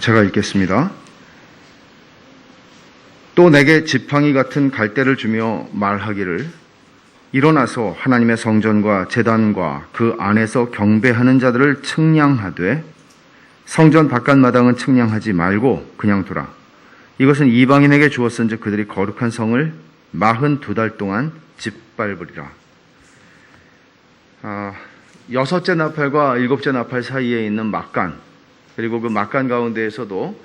제가 읽겠습니다. 또 내게 지팡이 같은 갈대를 주며 말하기를 일어나서 하나님의 성전과 제단과 그 안에서 경배하는 자들을 측량하되 성전 바깥마당은 측량하지 말고 그냥 두라. 이것은 이방인에게 주었은즉 그들이 거룩한 성을 42달 동안 짓밟으리라. 여섯째 나팔과 일곱째 나팔 사이에 있는 막간, 그리고 그 막간 가운데에서도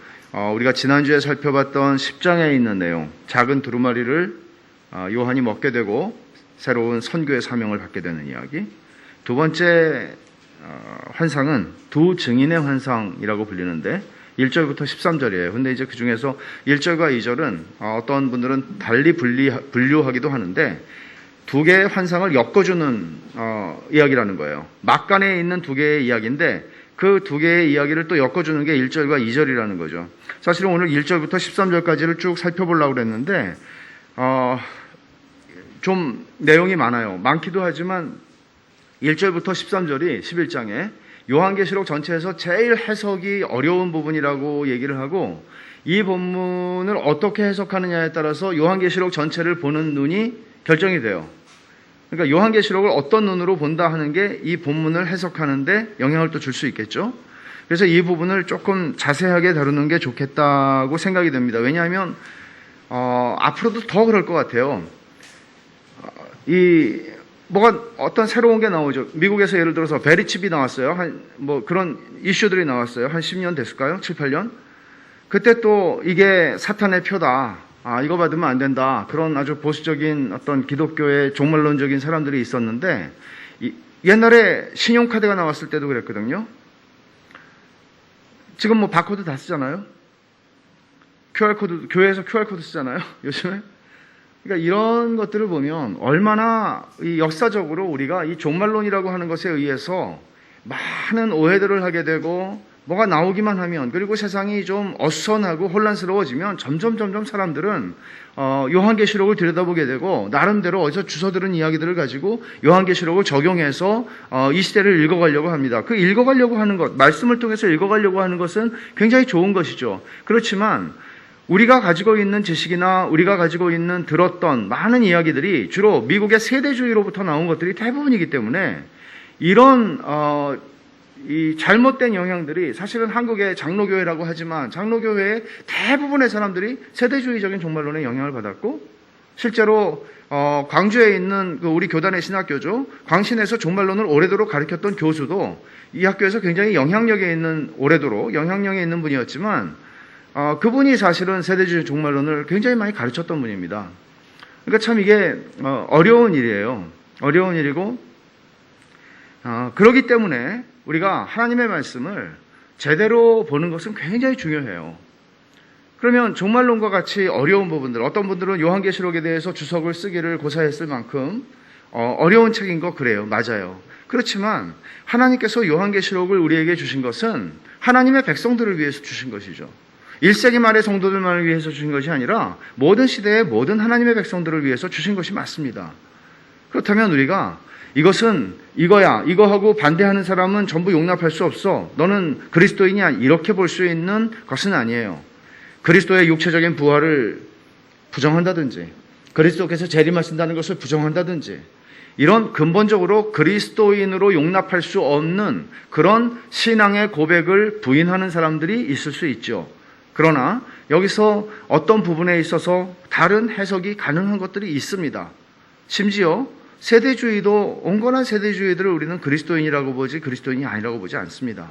우리가 지난주에 살펴봤던 10장에 있는 내용, 작은 두루마리를 요한이 먹게 되고 새로운 선교의 사명을 받게 되는 이야기. 두 번째 환상은 두 증인의 환상이라고 불리는데 1절부터 13절이에요. 근데 이제 그 중에서 1절과 2절은 어떤 분들은 달리 분류하기도 하는데 두 개의 환상을 엮어주는 이야기라는 거예요. 막간에 있는 두 개의 이야기인데 그 두 개의 이야기를 또 엮어주는 게 1절과 2절이라는 거죠. 사실은 오늘 1절부터 13절까지를 쭉 살펴보려고 그랬는데 좀 내용이 많아요. 많기도 하지만 1절부터 13절이 11장에 요한계시록 전체에서 제일 해석이 어려운 부분이라고 얘기를 하고 이 본문을 어떻게 해석하느냐에 따라서 요한계시록 전체를 보는 눈이 결정이 돼요. 그러니까 요한계시록을 어떤 눈으로 본다 하는 게 이 본문을 해석하는데 영향을 또 줄 수 있겠죠. 그래서 이 부분을 조금 자세하게 다루는 게 좋겠다고 생각이 됩니다. 왜냐하면 앞으로도 더 그럴 것 같아요. 뭐가 어떤 새로운 게 나오죠. 미국에서 예를 들어서 베리칩이 나왔어요. 그런 이슈들이 나왔어요. 한 10년 됐을까요? 7, 8년? 그때 또 이게 사탄의 표다. 이거 받으면 안 된다. 그런 아주 보수적인 어떤 기독교의 종말론적인 사람들이 있었는데 옛날에 신용카드가 나왔을 때도 그랬거든요. 지금 바코드 다 쓰잖아요. QR코드, 교회에서 QR코드 쓰잖아요. 요즘에. 그러니까 이런 것들을 보면 얼마나 이 역사적으로 우리가 이 종말론이라고 하는 것에 의해서 많은 오해들을 하게 되고 뭐가 나오기만 하면 그리고 세상이 좀 어수선하고 혼란스러워지면 점점 사람들은 요한계시록을 들여다보게 되고 나름대로 어디서 주워들은 이야기들을 가지고 요한계시록을 적용해서 이 시대를 읽어가려고 합니다. 그 읽어가려고 하는 것, 말씀을 통해서 읽어가려고 하는 것은 굉장히 좋은 것이죠. 그렇지만 우리가 가지고 있는 지식이나 우리가 가지고 있는 들었던 많은 이야기들이 주로 미국의 세대주의로부터 나온 것들이 대부분이기 때문에 이런 이 잘못된 영향들이 사실은 한국의 장로교회라고 하지만 장로교회의 대부분의 사람들이 세대주의적인 종말론에 영향을 받았고 실제로 광주에 있는 우리 교단의 신학교죠. 광신에서 종말론을 오래도록 가르쳤던 교수도 이 학교에서 굉장히 영향력에 있는 분이었지만 그분이 사실은 세대주의 종말론을 굉장히 많이 가르쳤던 분입니다. 그러니까 참 이게 어려운 일이에요. 어려운 일이고 그렇기 때문에 우리가 하나님의 말씀을 제대로 보는 것은 굉장히 중요해요. 그러면 종말론과 같이 어려운 부분들, 어떤 분들은 요한계시록에 대해서 주석을 쓰기를 고사했을 만큼 어려운 책인 거 그래요. 맞아요. 그렇지만 하나님께서 요한계시록을 우리에게 주신 것은 하나님의 백성들을 위해서 주신 것이죠. 1세기 말의 성도들만을 위해서 주신 것이 아니라 모든 시대의 모든 하나님의 백성들을 위해서 주신 것이 맞습니다. 그렇다면 우리가 이것은 이거야, 이거 하고 반대하는 사람은 전부 용납할 수 없어. 너는 그리스도인이야. 이렇게 볼 수 있는 것은 아니에요. 그리스도의 육체적인 부활을 부정한다든지 그리스도께서 재림하신다는 것을 부정한다든지 이런 근본적으로 그리스도인으로 용납할 수 없는 그런 신앙의 고백을 부인하는 사람들이 있을 수 있죠. 그러나 여기서 어떤 부분에 있어서 다른 해석이 가능한 것들이 있습니다. 심지어 세대주의도 온건한 세대주의들을 우리는 그리스도인이라고 보지 그리스도인이 아니라고 보지 않습니다.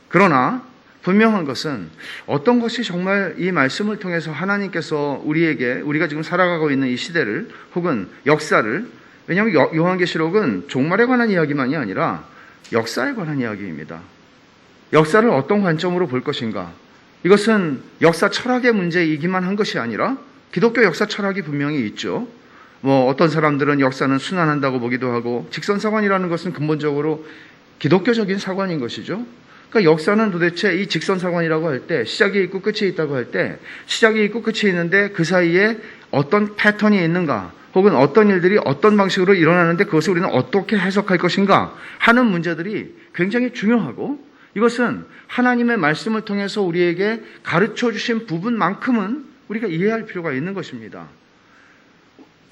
그러나 분명한 것은 어떤 것이 정말 이 말씀을 통해서 하나님께서 우리가 지금 살아가고 있는 이 시대를 혹은 역사를, 왜냐하면 요한계시록은 종말에 관한 이야기만이 아니라 역사에 관한 이야기입니다. 역사를 어떤 관점으로 볼 것인가, 이것은 역사 철학의 문제이기만 한 것이 아니라 기독교 역사 철학이 분명히 있죠. 어떤 사람들은 역사는 순환한다고 보기도 하고 직선사관이라는 것은 근본적으로 기독교적인 사관인 것이죠. 그러니까 역사는 도대체 이 직선사관이라고 할 때 시작이 있고 끝이 있다고 할 때 시작이 있고 끝이 있는데 그 사이에 어떤 패턴이 있는가 혹은 어떤 일들이 어떤 방식으로 일어나는데 그것을 우리는 어떻게 해석할 것인가 하는 문제들이 굉장히 중요하고 이것은 하나님의 말씀을 통해서 우리에게 가르쳐 주신 부분만큼은 우리가 이해할 필요가 있는 것입니다.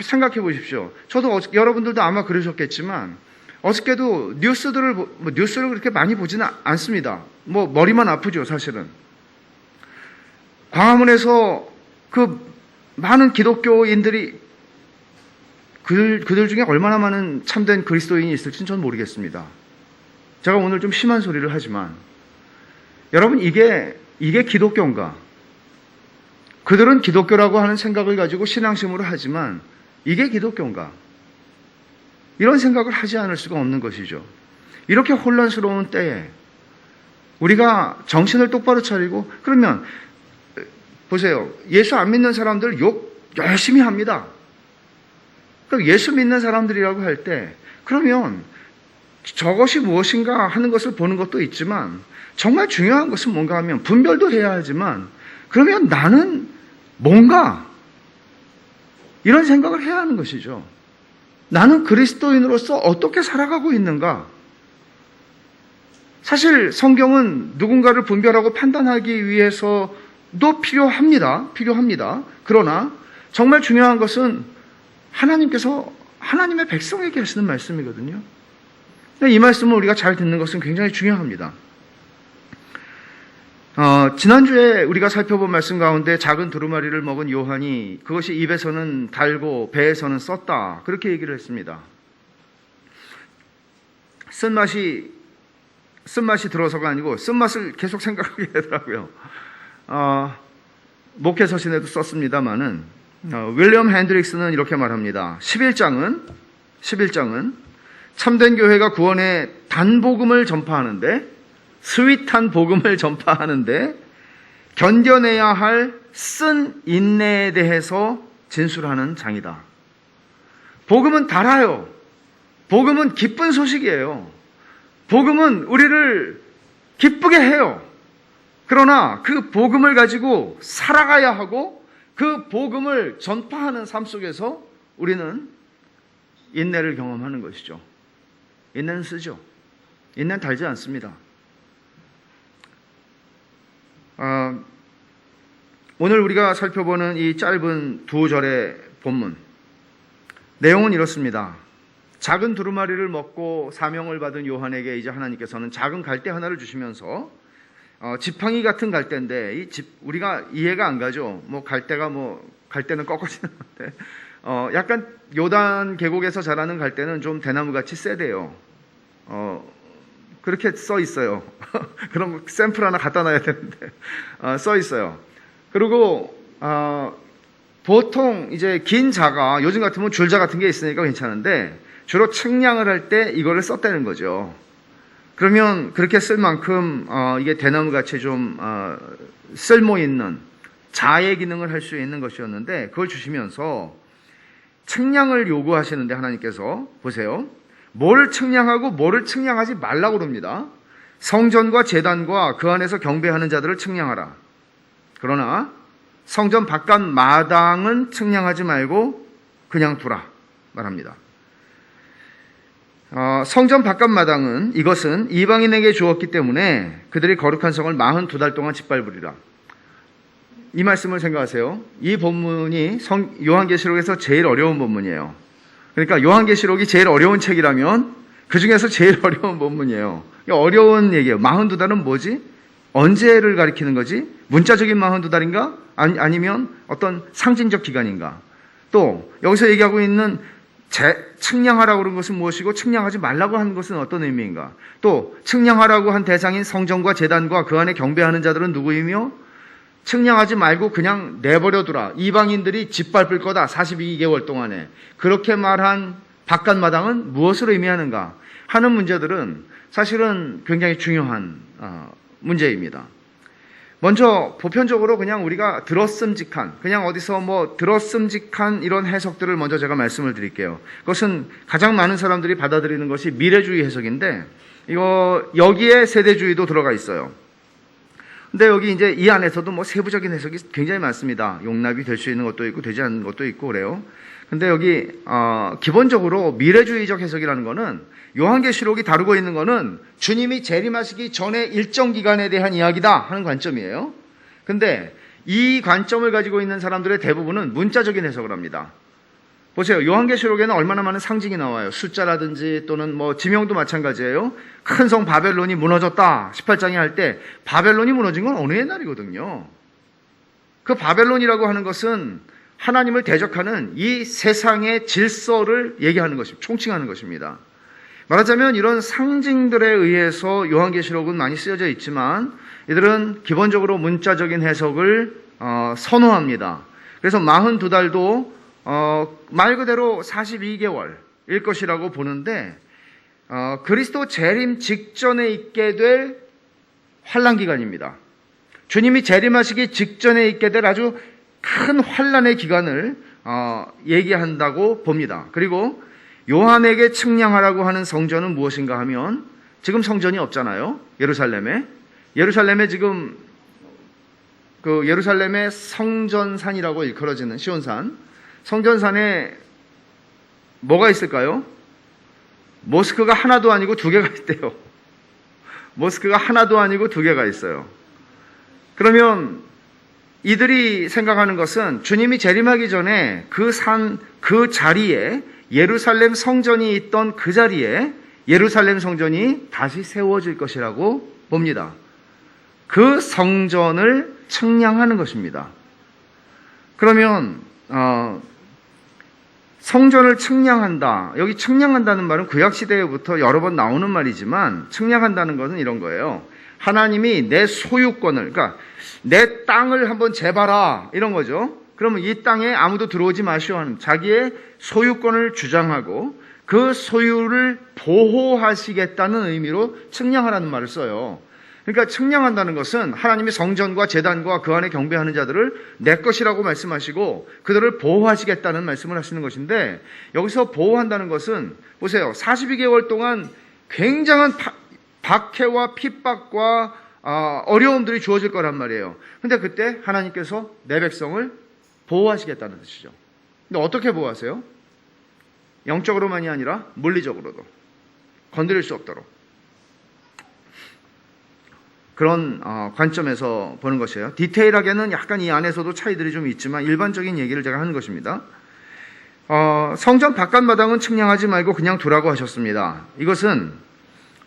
생각해 보십시오. 저도 여러분들도 아마 그러셨겠지만 어저께도 뉴스를 그렇게 많이 보지는 않습니다. 머리만 아프죠, 사실은. 광화문에서 그 많은 기독교인들이 그들 중에 얼마나 많은 참된 그리스도인이 있을지는 저는 모르겠습니다. 제가 오늘 좀 심한 소리를 하지만 여러분, 이게 기독교인가? 그들은 기독교라고 하는 생각을 가지고 신앙심으로 하지만 이게 기독교인가? 이런 생각을 하지 않을 수가 없는 것이죠. 이렇게 혼란스러운 때에 우리가 정신을 똑바로 차리고, 그러면 보세요. 예수 안 믿는 사람들 욕 열심히 합니다. 그러니까 예수 믿는 사람들이라고 할 때 그러면 저것이 무엇인가 하는 것을 보는 것도 있지만 정말 중요한 것은 뭔가 하면 분별도 해야 하지만 그러면 나는 뭔가 이런 생각을 해야 하는 것이죠. 나는 그리스도인으로서 어떻게 살아가고 있는가? 사실 성경은 누군가를 분별하고 판단하기 위해서도 필요합니다. 그러나 정말 중요한 것은 하나님께서 하나님의 백성에게 하시는 말씀이거든요. 이 말씀을 우리가 잘 듣는 것은 굉장히 중요합니다. 지난주에 우리가 살펴본 말씀 가운데 작은 두루마리를 먹은 요한이 그것이 입에서는 달고 배에서는 썼다, 그렇게 얘기를 했습니다. 쓴맛이 들어서가 아니고 쓴맛을 계속 생각하게 되더라고요. 목회 서신에도 썼습니다마는 윌리엄 핸드릭스는 이렇게 말합니다. 11장은 참된 교회가 구원의 단복음을 전파하는데, 스윗한 복음을 전파하는데 견뎌내야 할 쓴 인내에 대해서 진술하는 장이다. 복음은 달아요. 복음은 기쁜 소식이에요. 복음은 우리를 기쁘게 해요. 그러나 그 복음을 가지고 살아가야 하고 그 복음을 전파하는 삶 속에서 우리는 인내를 경험하는 것이죠. 인내는 쓰죠. 인내는 달지 않습니다. 오늘 우리가 살펴보는 이 짧은 2절의 본문 내용은 이렇습니다. 작은 두루마리를 먹고 사명을 받은 요한에게 이제 하나님께서는 작은 갈대 하나를 주시면서 지팡이 같은 갈대인데 우리가 이해가 안 가죠. 갈대는 꺾어지는 건데 약간 요단 계곡에서 자라는 갈대는 좀 대나무같이 세대요. 그렇게 써 있어요. 그럼 샘플 하나 갖다 놔야 되는데 써 있어요. 그리고 보통 이제 긴 자가, 요즘 같으면 줄자 같은 게 있으니까 괜찮은데 주로 측량을 할 때 이거를 썼다는 거죠. 그러면 그렇게 쓸 만큼 이게 대나무같이 좀 쓸모 있는 자의 기능을 할 수 있는 것이었는데 그걸 주시면서 측량을 요구하시는데 하나님께서 보세요. 뭐를 측량하고 뭐를 측량하지 말라고 그럽니다. 성전과 제단과 그 안에서 경배하는 자들을 측량하라. 그러나 성전 바깥 마당은 측량하지 말고 그냥 두라 말합니다. 성전 바깥 마당은 이것은 이방인에게 주었기 때문에 그들이 거룩한 성을 42달 동안 짓밟으리라. 이 말씀을 생각하세요. 이 본문이 요한계시록에서 제일 어려운 본문이에요. 그러니까 요한계시록이 제일 어려운 책이라면 그 중에서 제일 어려운 본문이에요. 어려운 얘기예요. 42달은 뭐지? 언제를 가리키는 거지? 문자적인 42달인가? 아니면 어떤 상징적 기간인가? 또 여기서 얘기하고 있는 측량하라고 그런 것은 무엇이고 측량하지 말라고 하는 것은 어떤 의미인가? 또 측량하라고 한 대상인 성전과 제단과 그 안에 경배하는 자들은 누구이며 측량하지 말고 그냥 내버려두라. 이방인들이 짓밟을 거다. 42개월 동안에. 그렇게 말한 바깥마당은 무엇을 의미하는가 하는 문제들은 사실은 굉장히 중요한 문제입니다. 먼저 보편적으로 그냥 우리가 들었음직한, 그냥 어디서 들었음직한 이런 해석들을 먼저 제가 말씀을 드릴게요. 그것은 가장 많은 사람들이 받아들이는 것이 미래주의 해석인데 여기에 세대주의도 들어가 있어요. 근데 여기 이제 이 안에서도 뭐 세부적인 해석이 굉장히 많습니다. 용납이 될 수 있는 것도 있고 되지 않는 것도 있고 그래요. 근데 여기 기본적으로 미래주의적 해석이라는 거는 요한계시록이 다루고 있는 거는 주님이 재림하시기 전에 일정 기간에 대한 이야기다 하는 관점이에요. 근데 이 관점을 가지고 있는 사람들의 대부분은 문자적인 해석을 합니다. 보세요. 요한계시록에는 얼마나 많은 상징이 나와요. 숫자라든지 또는 뭐 지명도 마찬가지예요. 큰 성 바벨론이 무너졌다. 18장에 할 때 바벨론이 무너진 건 어느 옛날이거든요. 그 바벨론이라고 하는 것은 하나님을 대적하는 이 세상의 질서를 얘기하는 것입니다. 총칭하는 것입니다. 말하자면 이런 상징들에 의해서 요한계시록은 많이 쓰여져 있지만 이들은 기본적으로 문자적인 해석을 선호합니다. 그래서 42달도 말 그대로 42개월일 것이라고 보는데 그리스도 재림 직전에 있게 될 환난 기간입니다. 주님이 재림하시기 직전에 있게 될 아주 큰 환난의 기간을 얘기한다고 봅니다. 그리고 요한에게 측량하라고 하는 성전은 무엇인가 하면 지금 성전이 없잖아요. 예루살렘에 지금 그 예루살렘의 성전산이라고 일컬어지는 시온산, 성전산에 뭐가 있을까요? 모스크가 하나도 아니고 두 개가 있대요. 모스크가 하나도 아니고 두 개가 있어요. 그러면 이들이 생각하는 것은 주님이 재림하기 전에 그 자리에 예루살렘 성전이 있던 그 자리에 예루살렘 성전이 다시 세워질 것이라고 봅니다. 그 성전을 측량하는 것입니다. 그러면 성전을 측량한다. 여기 측량한다는 말은 구약시대부터 여러 번 나오는 말이지만 측량한다는 것은 이런 거예요. 하나님이 내 소유권을, 그러니까 내 땅을 한번 재봐라 이런 거죠. 그러면 이 땅에 아무도 들어오지 마시오 하는 자기의 소유권을 주장하고 그 소유를 보호하시겠다는 의미로 측량하라는 말을 써요. 그러니까 측량한다는 것은 하나님이 성전과 제단과 그 안에 경배하는 자들을 내 것이라고 말씀하시고 그들을 보호하시겠다는 말씀을 하시는 것인데, 여기서 보호한다는 것은 보세요. 42개월 동안 굉장한 박해와 핍박과 어려움들이 주어질 거란 말이에요. 근데 그때 하나님께서 내 백성을 보호하시겠다는 뜻이죠. 근데 어떻게 보호하세요? 영적으로만이 아니라 물리적으로도 건드릴 수 없도록. 그런 관점에서 보는 것이에요. 디테일하게는 약간 이 안에서도 차이들이 좀 있지만 일반적인 얘기를 제가 하는 것입니다. 성전 바깥마당은 측량하지 말고 그냥 두라고 하셨습니다. 이것은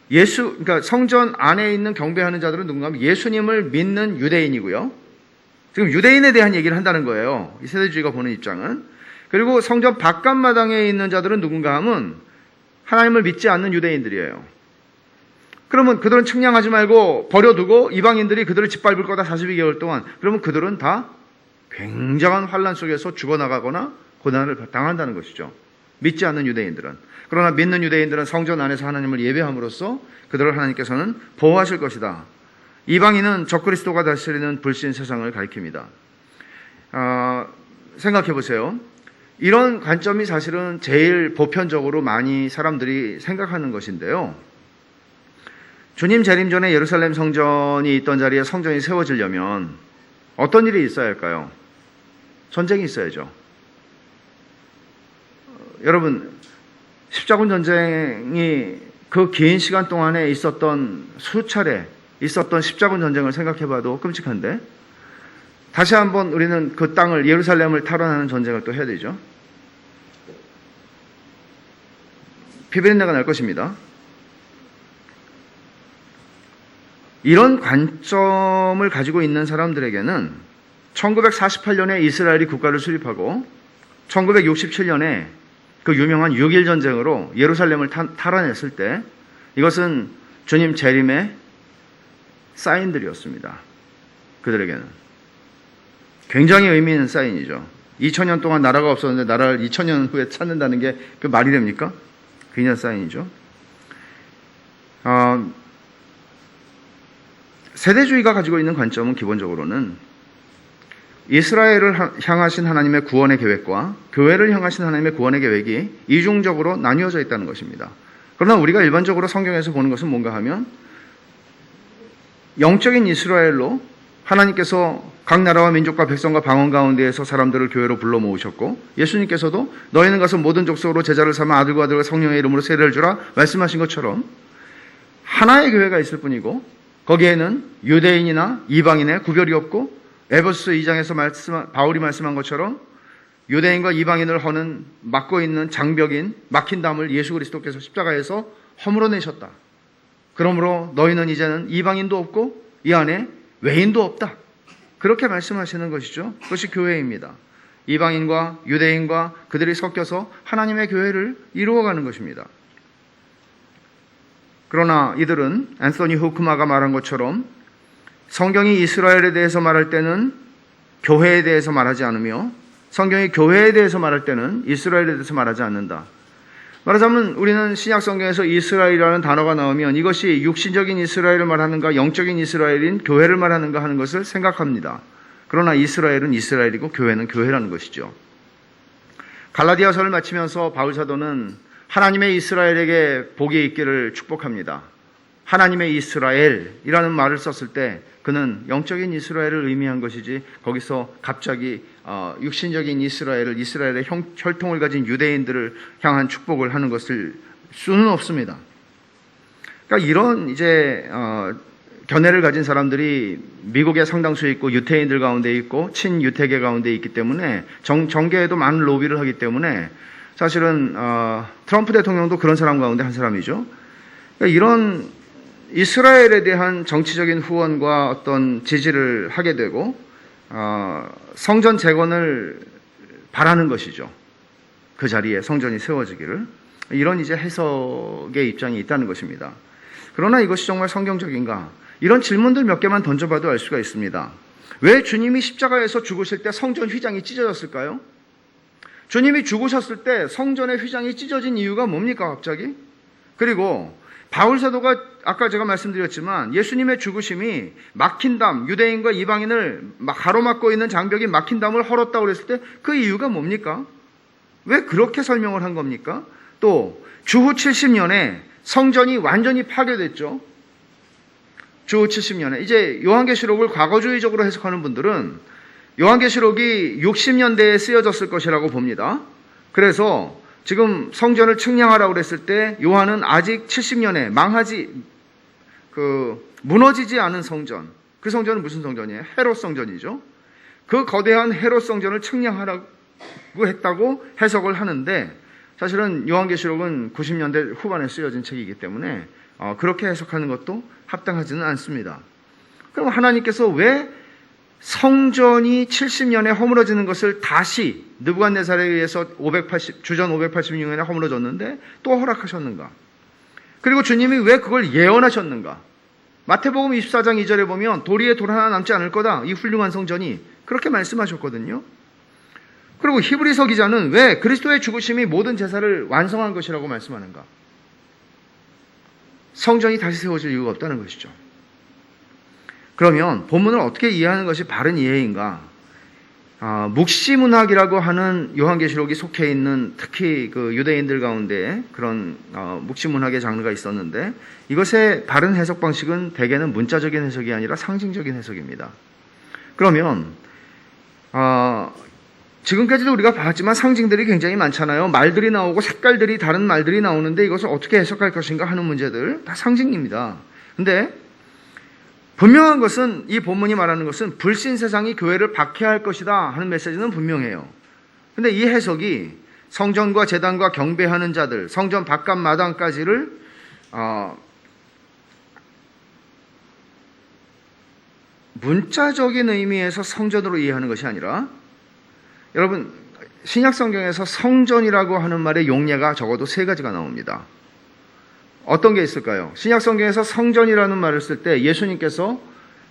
그러니까 성전 안에 있는 경배하는 자들은 누군가 하면 예수님을 믿는 유대인이고요. 지금 유대인에 대한 얘기를 한다는 거예요. 이 세대주의가 보는 입장은. 그리고 성전 바깥마당에 있는 자들은 누군가 하면 하나님을 믿지 않는 유대인들이에요. 그러면 그들은 측량하지 말고 버려두고 이방인들이 그들을 짓밟을 거다 42개월 동안. 그러면 그들은 다 굉장한 환난 속에서 죽어나가거나 고난을 당한다는 것이죠. 믿지 않는 유대인들은. 그러나 믿는 유대인들은 성전 안에서 하나님을 예배함으로써 그들을 하나님께서는 보호하실 것이다. 이방인은 적그리스도가 다스리는 불신 세상을 가리킵니다. 생각해 보세요. 이런 관점이 사실은 제일 보편적으로 많이 사람들이 생각하는 것인데요. 주님 재림 전에 예루살렘 성전이 있던 자리에 성전이 세워지려면 어떤 일이 있어야 할까요? 전쟁이 있어야죠. 여러분, 십자군 전쟁이 그 긴 시간 동안에 수차례 있었던 십자군 전쟁을 생각해봐도 끔찍한데, 다시 한번 우리는 그 땅을, 예루살렘을 탈환하는 전쟁을 또 해야 되죠. 피비린내가 날 것입니다. 이런 관점을 가지고 있는 사람들에게는 1948년에 이스라엘이 국가를 수립하고 1967년에 그 유명한 6.1 전쟁으로 예루살렘을 탈환했을 때 이것은 주님 재림의 사인들이었습니다. 그들에게는 굉장히 의미 있는 사인이죠. 2000년 동안 나라가 없었는데 나라를 2000년 후에 찾는다는 게 그 말이 됩니까? 굉장한 사인이죠. 세대주의가 가지고 있는 관점은 기본적으로는 이스라엘을 향하신 하나님의 구원의 계획과 교회를 향하신 하나님의 구원의 계획이 이중적으로 나뉘어져 있다는 것입니다. 그러나 우리가 일반적으로 성경에서 보는 것은 뭔가 하면 영적인 이스라엘로 하나님께서 각 나라와 민족과 백성과 방언 가운데에서 사람들을 교회로 불러 모으셨고, 예수님께서도 너희는 가서 모든 족속으로 제자를 삼아 아들과 아들과 성령의 이름으로 세례를 주라 말씀하신 것처럼 하나의 교회가 있을 뿐이고, 거기에는 유대인이나 이방인의 구별이 없고, 에베소서 2장에서 바울이 말씀한 것처럼 유대인과 이방인을 막고 있는 장벽인 막힌 담을 예수 그리스도께서 십자가에서 허물어내셨다. 그러므로 너희는 이제는 이방인도 없고 이 안에 외인도 없다. 그렇게 말씀하시는 것이죠. 그것이 교회입니다. 이방인과 유대인과 그들이 섞여서 하나님의 교회를 이루어가는 것입니다. 그러나 이들은 앤서니 후크마가 말한 것처럼 성경이 이스라엘에 대해서 말할 때는 교회에 대해서 말하지 않으며, 성경이 교회에 대해서 말할 때는 이스라엘에 대해서 말하지 않는다. 말하자면 우리는 신약 성경에서 이스라엘이라는 단어가 나오면 이것이 육신적인 이스라엘을 말하는가, 영적인 이스라엘인 교회를 말하는가 하는 것을 생각합니다. 그러나 이스라엘은 이스라엘이고 교회는 교회라는 것이죠. 갈라디아서를 마치면서 바울 사도는 하나님의 이스라엘에게 복이 있기를 축복합니다. 하나님의 이스라엘이라는 말을 썼을 때 그는 영적인 이스라엘을 의미한 것이지, 거기서 갑자기 육신적인 이스라엘의 혈통을 가진 유대인들을 향한 축복을 하는 것을 수는 없습니다. 그러니까 이런 견해를 가진 사람들이 미국에 상당수 있고 유태인들 가운데 있고 친유태계 가운데 있기 때문에 정계에도 많은 로비를 하기 때문에 사실은 트럼프 대통령도 그런 사람 가운데 한 사람이죠. 그러니까 이런 이스라엘에 대한 정치적인 후원과 어떤 지지를 하게 되고 성전 재건을 바라는 것이죠. 그 자리에 성전이 세워지기를. 이런 해석의 입장이 있다는 것입니다. 그러나 이것이 정말 성경적인가? 이런 질문들 몇 개만 던져봐도 알 수가 있습니다. 왜 주님이 십자가에서 죽으실 때 성전 휘장이 찢어졌을까요? 주님이 죽으셨을 때 성전의 휘장이 찢어진 이유가 뭡니까 갑자기? 그리고 바울 사도가 아까 제가 말씀드렸지만 예수님의 죽으심이 막힌 담, 유대인과 이방인을 가로막고 있는 장벽이 막힌 담을 헐었다고 그랬을 때 그 이유가 뭡니까? 왜 그렇게 설명을 한 겁니까? 또 주후 70년에 성전이 완전히 파괴됐죠. 주후 70년에. 이제 요한계시록을 과거주의적으로 해석하는 분들은 요한계시록이 60년대에 쓰여졌을 것이라고 봅니다. 그래서 지금 성전을 측량하라고 그랬을 때 요한은 아직 70년에 무너지지 않은 성전, 그 성전은 무슨 성전이에요? 헤롯 성전이죠. 그 거대한 헤롯 성전을 측량하라고 했다고 해석을 하는데, 사실은 요한계시록은 90년대 후반에 쓰여진 책이기 때문에 그렇게 해석하는 것도 합당하지는 않습니다. 그럼 하나님께서 왜 성전이 70년에 허물어지는 것을 다시 느부갓네살에 의해서 주전 586년에 허물어졌는데 또 허락하셨는가? 그리고 주님이 왜 그걸 예언하셨는가? 마태복음 24장 2절에 보면 도리에 돌 하나 남지 않을 거다, 이 훌륭한 성전이, 그렇게 말씀하셨거든요. 그리고 히브리서 기자는 왜 그리스도의 죽으심이 모든 제사를 완성한 것이라고 말씀하는가? 성전이 다시 세워질 이유가 없다는 것이죠. 그러면 본문을 어떻게 이해하는 것이 바른 이해인가? 묵시문학이라고 하는 요한계시록이 속해 있는 특히 그 유대인들 가운데 그런 묵시문학의 장르가 있었는데, 이것의 바른 해석 방식은 대개는 문자적인 해석이 아니라 상징적인 해석입니다. 그러면 지금까지도 우리가 봤지만 상징들이 굉장히 많잖아요. 말들이 나오고 색깔들이 다른 말들이 나오는데 이것을 어떻게 해석할 것인가 하는 문제들, 다 상징입니다. 근데 분명한 것은, 이 본문이 말하는 것은 불신 세상이 교회를 박해할 것이다 하는 메시지는 분명해요. 근데 이 해석이 성전과 제단과 경배하는 자들, 성전 바깥 마당까지를 문자적인 의미에서 성전으로 이해하는 것이 아니라, 여러분 신약 성경에서 성전이라고 하는 말의 용례가 적어도 3가지가 나옵니다. 어떤 게 있을까요? 신약 성경에서 성전이라는 말을 쓸 때 예수님께서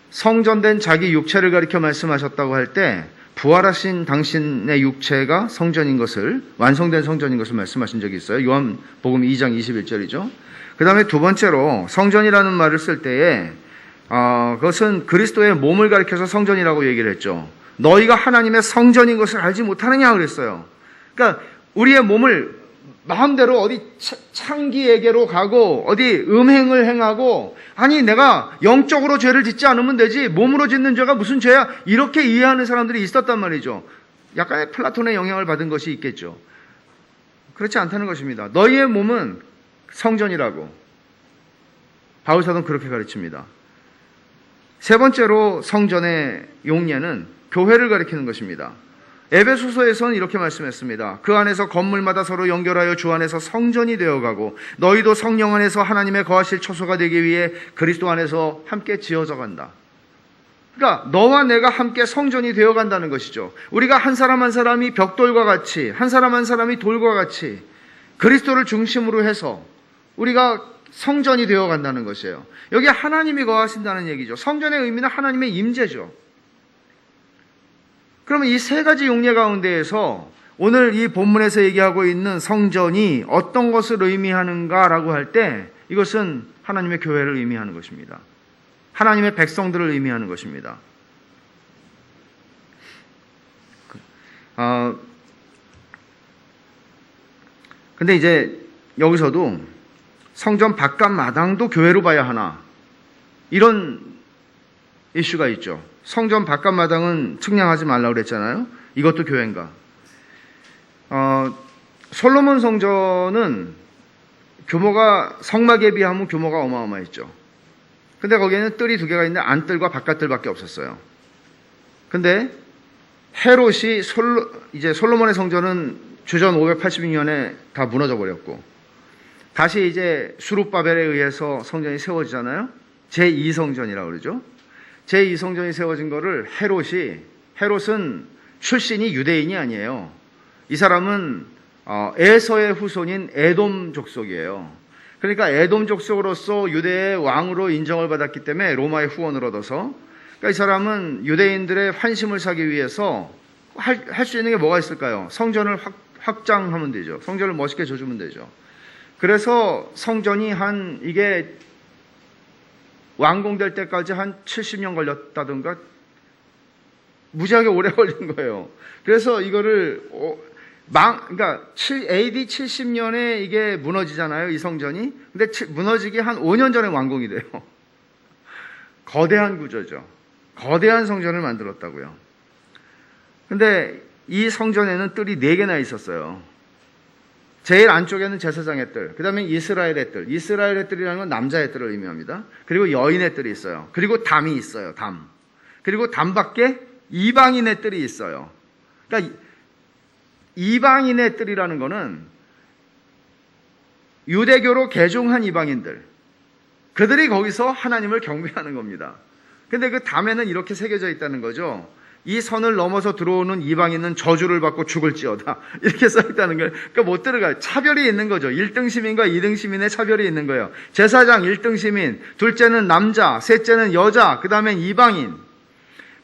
성전된 자기 육체를 가리켜 말씀하셨다고 할 때 부활하신 당신의 육체가 성전인 것을, 완성된 성전인 것을 말씀하신 적이 있어요. 요한복음 2장 21절이죠. 그 다음에 두 번째로 성전이라는 말을 쓸 때에 그것은 그리스도의 몸을 가리켜서 성전이라고 얘기를 했죠. 너희가 하나님의 성전인 것을 알지 못하느냐 그랬어요. 그러니까 우리의 몸을 마음대로 어디 창기에게로 가고 어디 음행을 행하고, 아니 내가 영적으로 죄를 짓지 않으면 되지 몸으로 짓는 죄가 무슨 죄야, 이렇게 이해하는 사람들이 있었단 말이죠. 약간의 플라톤의 영향을 받은 것이 있겠죠. 그렇지 않다는 것입니다. 너희의 몸은 성전이라고 바울사도는 그렇게 가르칩니다. 세 번째로 성전의 용례는 교회를 가리키는 것입니다. 에베소서에서는 이렇게 말씀했습니다. 그 안에서 건물마다 서로 연결하여 주 안에서 성전이 되어가고 너희도 성령 안에서 하나님의 거하실 처소가 되기 위해 그리스도 안에서 함께 지어져 간다. 그러니까 너와 내가 함께 성전이 되어간다는 것이죠. 우리가 한 사람 한 사람이 벽돌과 같이, 한 사람 한 사람이 돌과 같이 그리스도를 중심으로 해서 우리가 성전이 되어간다는 것이에요. 여기 하나님이 거하신다는 얘기죠. 성전의 의미는 하나님의 임재죠. 그러면 이 세 가지 용례 가운데에서 오늘 이 본문에서 얘기하고 있는 성전이 어떤 것을 의미하는가라고 할 때 이것은 하나님의 교회를 의미하는 것입니다. 하나님의 백성들을 의미하는 것입니다. 근데 이제 여기서도 성전 바깥 마당도 교회로 봐야 하나, 이런 이슈가 있죠. 성전 바깥 마당은 측량하지 말라고 그랬잖아요. 이것도 교회인가? 솔로몬 성전은 규모가, 성막에 비하면 규모가 어마어마했죠. 근데 거기에는 뜰이 두 개가 있는데 안뜰과 바깥뜰밖에 없었어요. 근데 헤롯이 이제 솔로몬의 성전은 주전 586년에 다 무너져 버렸고, 다시 이제 수룹바벨에 의해서 성전이 세워지잖아요. 제2성전이라고 그러죠. 제2성전이 세워진 거를 헤롯은 출신이 유대인이 아니에요. 이 사람은 에서의 후손인 에돔 족속이에요. 그러니까 에돔 족속으로서 유대의 왕으로 인정을 받았기 때문에 로마의 후원을 얻어서, 그러니까 이 사람은 유대인들의 환심을 사기 위해서 할 수 있는 게 뭐가 있을까요? 성전을 확장하면 되죠. 성전을 멋있게 져주면 되죠. 그래서 성전이 이게 완공될 때까지 한 70년 걸렸다든가 무지하게 오래 걸린 거예요. 그래서 이거를 그러니까 AD 70년에 이게 무너지잖아요, 이 성전이. 근데 무너지기 한 5년 전에 완공이 돼요. 거대한 구조죠. 거대한 성전을 만들었다고요. 근데 이 성전에는 뜰이 4개나 있었어요. 제일 안쪽에는 제사장의 뜰, 그 다음에 이스라엘의 뜰. 이스라엘의 뜰이라는 건 남자의 뜰을 의미합니다. 그리고 여인의 뜰이 있어요. 그리고 담이 있어요, 담. 그리고 담 밖에 이방인의 뜰이 있어요. 그러니까 이방인의 뜰이라는 거는 유대교로 개종한 이방인들, 그들이 거기서 하나님을 경배하는 겁니다. 근데 그 담에는 이렇게 새겨져 있다는 거죠. 이 선을 넘어서 들어오는 이방인은 저주를 받고 죽을지어다, 이렇게 써있다는 거예요. 그러니까 못 들어가요. 차별이 있는 거죠. 1등 시민과 2등 시민의 차별이 있는 거예요. 제사장 1등 시민, 둘째는 남자, 셋째는 여자, 그 다음엔 이방인.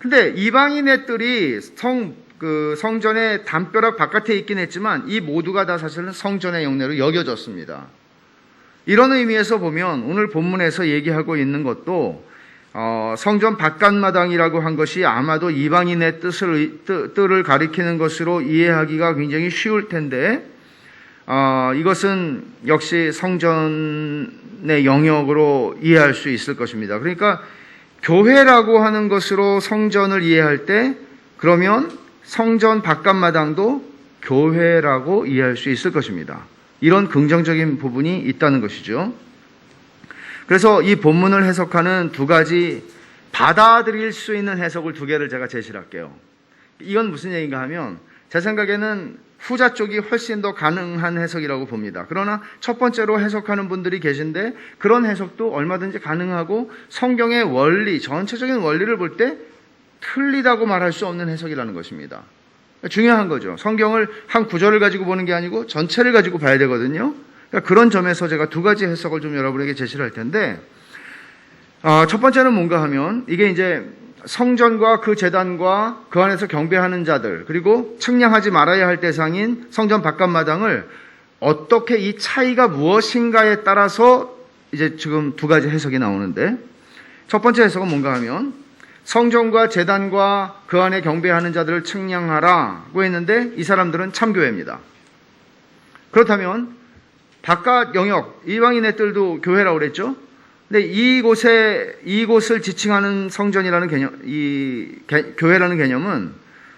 근데 이방인의 뜰이 성전의 담벼락 바깥에 있긴 했지만 이 모두가 다 사실은 성전의 영내로 여겨졌습니다. 이런 의미에서 보면 오늘 본문에서 얘기하고 있는 것도 성전 바깥마당이라고 한 것이 아마도 이방인의 뜰을 가리키는 것으로 이해하기가 굉장히 쉬울 텐데, 이것은 역시 성전의 영역으로 이해할 수 있을 것입니다. 그러니까 교회라고 하는 것으로 성전을 이해할 때, 그러면 성전 바깥마당도 교회라고 이해할 수 있을 것입니다. 이런 긍정적인 부분이 있다는 것이죠. 그래서 이 본문을 해석하는 두 가지, 받아들일 수 있는 해석을 두 개를 제가 제시를 할게요. 이건 무슨 얘기인가 하면 제 생각에는 후자 쪽이 훨씬 더 가능한 해석이라고 봅니다. 그러나 첫 번째로 해석하는 분들이 계신데 그런 해석도 얼마든지 가능하고 성경의 원리, 전체적인 원리를 볼 때 틀리다고 말할 수 없는 해석이라는 것입니다. 중요한 거죠. 성경을 한 구절을 가지고 보는 게 아니고 전체를 가지고 봐야 되거든요. 그러니까 그런 점에서 제가 두 가지 해석을 좀 여러분에게 제시를 할 텐데, 첫 번째는 뭔가 하면 이게 이제 성전과 그 제단과 그 안에서 경배하는 자들, 그리고 측량하지 말아야 할 대상인 성전 바깥마당을 어떻게, 이 차이가 무엇인가에 따라서 이제 지금 두 가지 해석이 나오는데, 첫 번째 해석은 뭔가 하면 성전과 제단과 그 안에 경배하는 자들을 측량하라고 했는데 이 사람들은 참교회입니다. 그렇다면 바깥 영역, 이방인의 뜰도 교회라고 그랬죠? 근데 이곳을 지칭하는 성전이라는 개념, 교회라는 개념은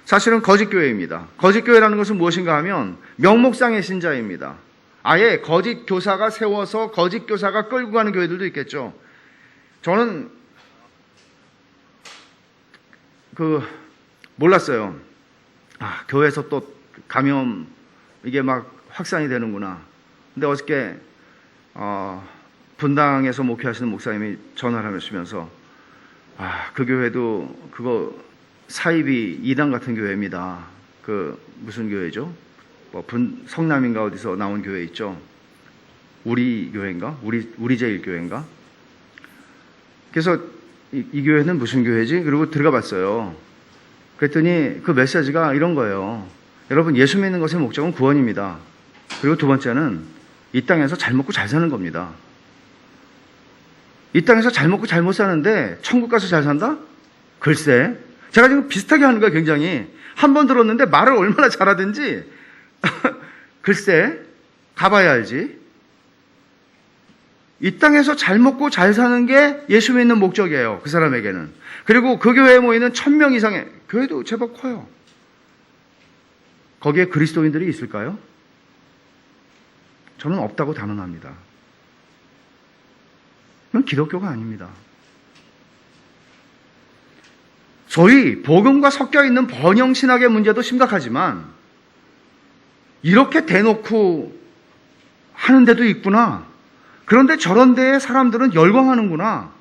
사실은 거짓 교회입니다. 거짓 교회라는 것은 무엇인가 하면 명목상의 신자입니다. 아예 거짓 교사가 세워서 거짓 교사가 끌고 가는 교회들도 있겠죠. 저는 몰랐어요. 교회에서 또 감염 이게 막 확산이 되는구나. 근데 어저께 분당에서 목회하시는 목사님이 전화를 하시면서 그 교회도 그거 사입이 이단 같은 교회입니다. 무슨 교회죠? 성남인가 어디서 나온 교회 있죠? 우리 교회인가? 우리 제일 교회인가? 그래서 이 교회는 무슨 교회지? 그리고 들어가 봤어요. 그랬더니 그 메시지가 이런 거예요. 여러분, 예수 믿는 것의 목적은 구원입니다. 그리고 두 번째는 이 땅에서 잘 먹고 잘 사는 겁니다. 이 땅에서 잘 먹고 잘 못 사는데 천국 가서 잘 산다? 글쎄, 제가 지금 비슷하게 하는 거예요. 굉장히 한 번 들었는데 말을 얼마나 잘하든지 글쎄, 가봐야 알지. 이 땅에서 잘 먹고 잘 사는 게 예수 믿는 목적이에요. 그 사람에게는. 그리고 그 교회에 모이는 1000명 이상의 교회도 제법 커요. 거기에 그리스도인들이 있을까요? 저는 없다고 단언합니다. 그건 기독교가 아닙니다. 소위 복음과 섞여 있는 번영신학의 문제도 심각하지만 이렇게 대놓고 하는 데도 있구나. 그런데 저런 데에 사람들은 열광하는구나.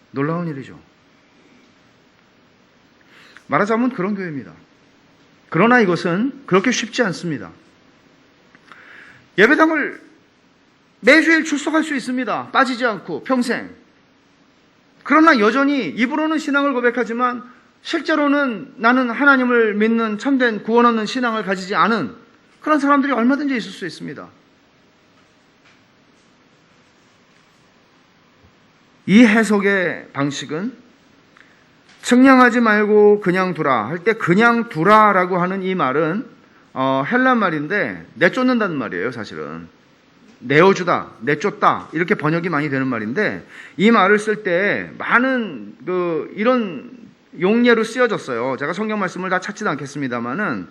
놀라운 일이죠. 말하자면 그런 교회입니다. 그러나 이것은 그렇게 쉽지 않습니다. 예배당을 매주일 출석할 수 있습니다. 빠지지 않고 평생. 그러나 여전히 입으로는 신앙을 고백하지만 실제로는 나는 하나님을 믿는 참된 구원 얻는 신앙을 가지지 않은 그런 사람들이 얼마든지 있을 수 있습니다. 이 해석의 방식은 측량하지 말고 그냥 두라 할 때 그냥 두라라고 하는 이 말은 헬란 말인데 내쫓는다는 말이에요. 사실은 내어주다, 내쫓다 이렇게 번역이 많이 되는 말인데 이 말을 쓸 때 많은 이런 용례로 쓰여졌어요. 제가 성경 말씀을 다 찾지도 않겠습니다만은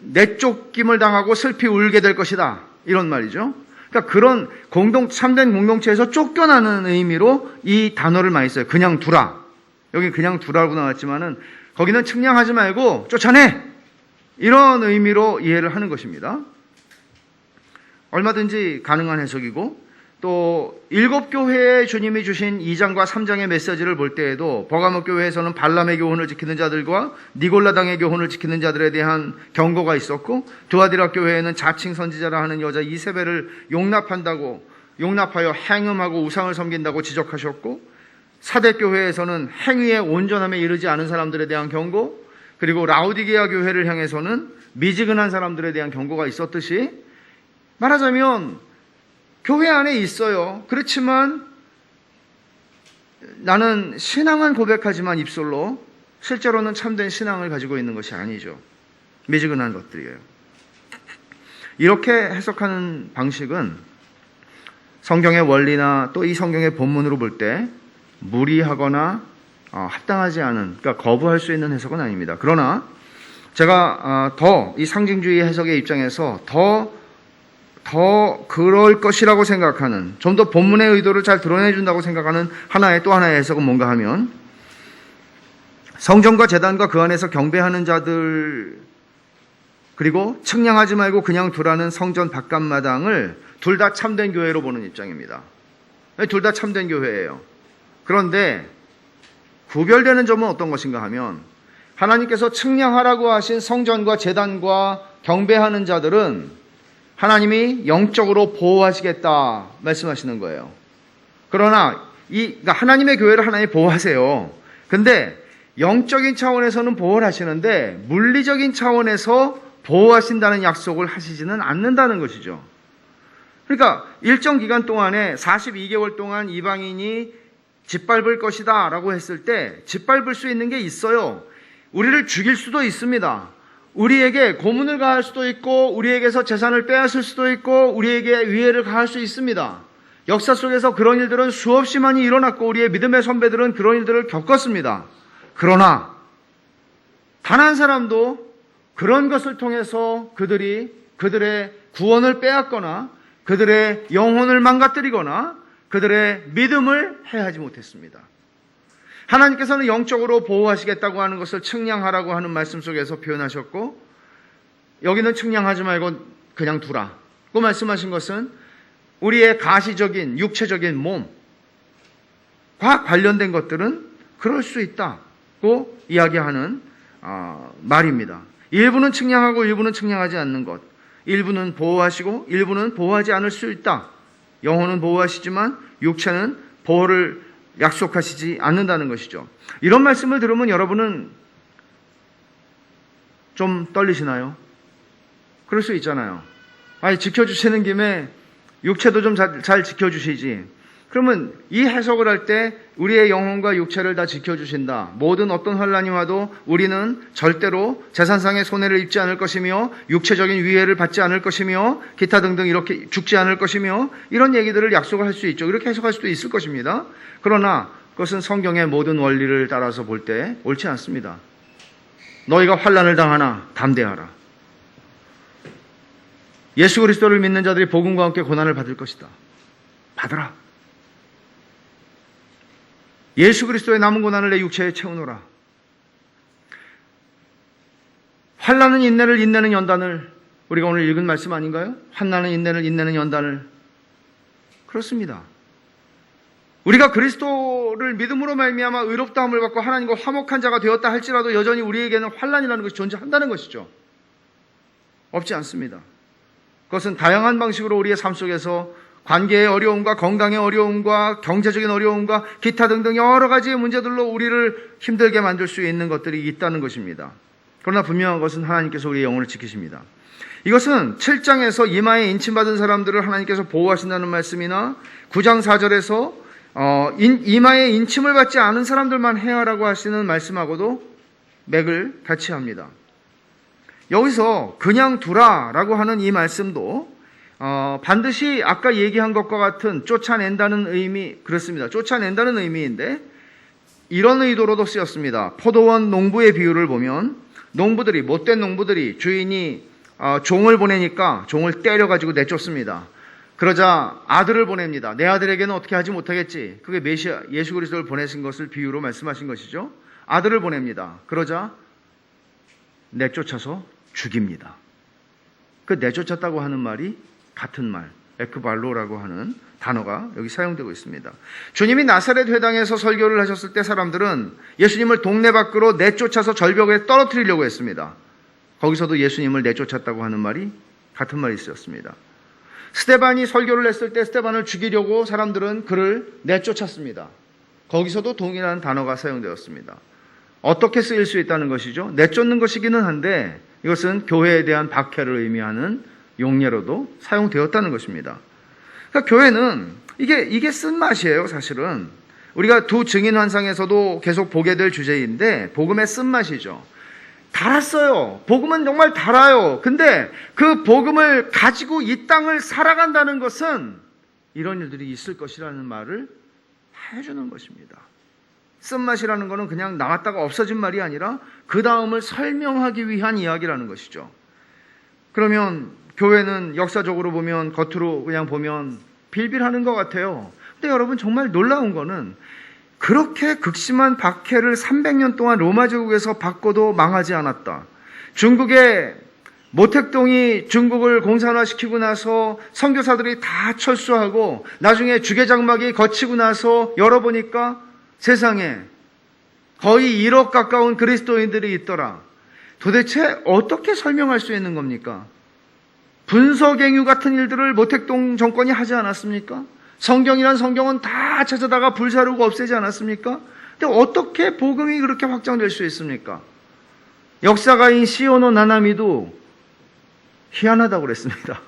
내쫓김을 당하고 슬피 울게 될 것이다 이런 말이죠. 그러니까 그런 참된 공동체에서 쫓겨나는 의미로 이 단어를 많이 써요. 그냥 두라. 여기 그냥 두라고 나왔지만은 거기는 측량하지 말고 쫓아내 이런 의미로 이해를 하는 것입니다. 얼마든지 가능한 해석이고 또 7교회에 주님이 주신 2장과 3장의 메시지를 볼 때에도 버가모 교회에서는 발람의 교훈을 지키는 자들과 니골라당의 교훈을 지키는 자들에 대한 경고가 있었고 두아디라 교회에는 자칭 선지자라 하는 여자 이세벨을 용납하여 행음하고 우상을 섬긴다고 지적하셨고 사대 교회에서는 행위의 온전함에 이르지 않은 사람들에 대한 경고 그리고 라오디게아 교회를 향해서는 미지근한 사람들에 대한 경고가 있었듯이 말하자면 교회 안에 있어요. 그렇지만 나는 신앙은 고백하지만 입술로 실제로는 참된 신앙을 가지고 있는 것이 아니죠. 미지근한 것들이에요. 이렇게 해석하는 방식은 성경의 원리나 또 이 성경의 본문으로 볼 때 무리하거나 합당하지 않은, 그러니까 거부할 수 있는 해석은 아닙니다. 그러나 제가 더 이 상징주의 해석의 입장에서 더 그럴 것이라고 생각하는, 좀 더 본문의 의도를 잘 드러내준다고 생각하는 또 하나의 해석은 뭔가 하면 성전과 제단과 그 안에서 경배하는 자들 그리고 측량하지 말고 그냥 두라는 성전 바깥마당을 둘 다 참된 교회로 보는 입장입니다. 둘 다 참된 교회예요. 그런데 구별되는 점은 어떤 것인가 하면 하나님께서 측량하라고 하신 성전과 제단과 경배하는 자들은 하나님이 영적으로 보호하시겠다 말씀하시는 거예요. 그러나 그러니까 하나님의 교회를 하나님이 보호하세요. 근데 영적인 차원에서는 보호를 하시는데 물리적인 차원에서 보호하신다는 약속을 하시지는 않는다는 것이죠. 그러니까 일정 기간 동안에 42개월 동안 이방인이 짓밟을 것이다 라고 했을 때 짓밟을 수 있는 게 있어요. 우리를 죽일 수도 있습니다. 우리에게 고문을 가할 수도 있고 우리에게서 재산을 빼앗을 수도 있고 우리에게 위해를 가할 수 있습니다. 역사 속에서 그런 일들은 수없이 많이 일어났고 우리의 믿음의 선배들은 그런 일들을 겪었습니다. 그러나 단 한 사람도 그런 것을 통해서 그들의 구원을 빼앗거나 그들의 영혼을 망가뜨리거나 그들의 믿음을 해하지 못했습니다. 하나님께서는 영적으로 보호하시겠다고 하는 것을 측량하라고 하는 말씀 속에서 표현하셨고 여기는 측량하지 말고 그냥 두라. 그 말씀하신 것은 우리의 가시적인 육체적인 몸과 관련된 것들은 그럴 수 있다고 이야기하는 말입니다. 일부는 측량하고 일부는 측량하지 않는 것. 일부는 보호하시고 일부는 보호하지 않을 수 있다. 영혼은 보호하시지만 육체는 보호를 약속하시지 않는다는 것이죠. 이런 말씀을 들으면 여러분은 좀 떨리시나요? 그럴 수 있잖아요. 아니, 지켜주시는 김에 육체도 좀 잘 지켜주시지. 그러면 이 해석을 할 때 우리의 영혼과 육체를 다 지켜주신다. 모든 어떤 환난이 와도 우리는 절대로 재산상의 손해를 입지 않을 것이며 육체적인 위해를 받지 않을 것이며 기타 등등 이렇게 죽지 않을 것이며 이런 얘기들을 약속을 할 수 있죠. 이렇게 해석할 수도 있을 것입니다. 그러나 그것은 성경의 모든 원리를 따라서 볼 때 옳지 않습니다. 너희가 환난을 당하나 담대하라. 예수 그리스도를 믿는 자들이 복음과 함께 고난을 받을 것이다. 받으라. 예수 그리스도의 남은 고난을 내 육체에 채우노라. 환난은 인내를, 인내는 연단을. 우리가 오늘 읽은 말씀 아닌가요? 환난은 인내를, 인내는 연단을. 그렇습니다. 우리가 그리스도를 믿음으로 말미암아 의롭다함을 받고 하나님과 화목한 자가 되었다 할지라도 여전히 우리에게는 환난이라는 것이 존재한다는 것이죠. 없지 않습니다. 그것은 다양한 방식으로 우리의 삶 속에서 관계의 어려움과 건강의 어려움과 경제적인 어려움과 기타 등등 여러 가지의 문제들로 우리를 힘들게 만들 수 있는 것들이 있다는 것입니다. 그러나 분명한 것은 하나님께서 우리의 영혼을 지키십니다. 이것은 7장에서 이마에 인침받은 사람들을 하나님께서 보호하신다는 말씀이나 9장 4절에서 이마에 인침을 받지 않은 사람들만 행하라고 하시는 말씀하고도 맥을 같이 합니다. 여기서 그냥 두라라고 하는 이 말씀도 반드시 아까 얘기한 것과 같은 쫓아낸다는 의미, 그렇습니다. 쫓아낸다는 의미인데 이런 의도로도 쓰였습니다. 포도원 농부의 비유를 보면 못된 농부들이 주인이 종을 보내니까 종을 때려가지고 내쫓습니다. 그러자 아들을 보냅니다. 내 아들에게는 어떻게 하지 못하겠지. 그게 메시아 예수 그리스도를 보내신 것을 비유로 말씀하신 것이죠. 아들을 보냅니다. 그러자 내쫓아서 죽입니다. 그 내쫓았다고 하는 말이 같은 말, 에크발로라고 하는 단어가 여기 사용되고 있습니다. 주님이 나사렛 회당에서 설교를 하셨을 때 사람들은 예수님을 동네 밖으로 내쫓아서 절벽에 떨어뜨리려고 했습니다. 거기서도 예수님을 내쫓았다고 하는 말이 같은 말이 쓰였습니다. 스데반이 설교를 했을 때 스데반을 죽이려고 사람들은 그를 내쫓았습니다. 거기서도 동일한 단어가 사용되었습니다. 어떻게 쓰일 수 있다는 것이죠? 내쫓는 것이기는 한데 이것은 교회에 대한 박해를 의미하는 용례로도 사용되었다는 것입니다. 그러니까 교회는 이게 쓴맛이에요, 사실은. 우리가 두 증인 환상에서도 계속 보게 될 주제인데 복음의 쓴맛이죠. 달았어요. 복음은 정말 달아요. 근데 그 복음을 가지고 이 땅을 살아간다는 것은 이런 일들이 있을 것이라는 말을 해주는 것입니다. 쓴맛이라는 것은 그냥 나왔다가 없어진 말이 아니라 그 다음을 설명하기 위한 이야기라는 것이죠. 그러면 교회는 역사적으로 보면 겉으로 그냥 보면 빌빌하는 것 같아요. 근데 여러분 정말 놀라운 거는 그렇게 극심한 박해를 300년 동안 로마 제국에서 받고도 망하지 않았다. 중국의 모택동이 중국을 공산화시키고 나서 선교사들이 다 철수하고 나중에 주계장막이 거치고 나서 열어보니까 세상에 거의 1억 가까운 그리스도인들이 있더라. 도대체 어떻게 설명할 수 있는 겁니까? 분서갱유 같은 일들을 모택동 정권이 하지 않았습니까? 성경이란 성경은 다 찾아다가 불사르고 없애지 않았습니까? 근데 어떻게 복음이 그렇게 확장될 수 있습니까? 역사가인 시오노 나나미도 희한하다고 그랬습니다.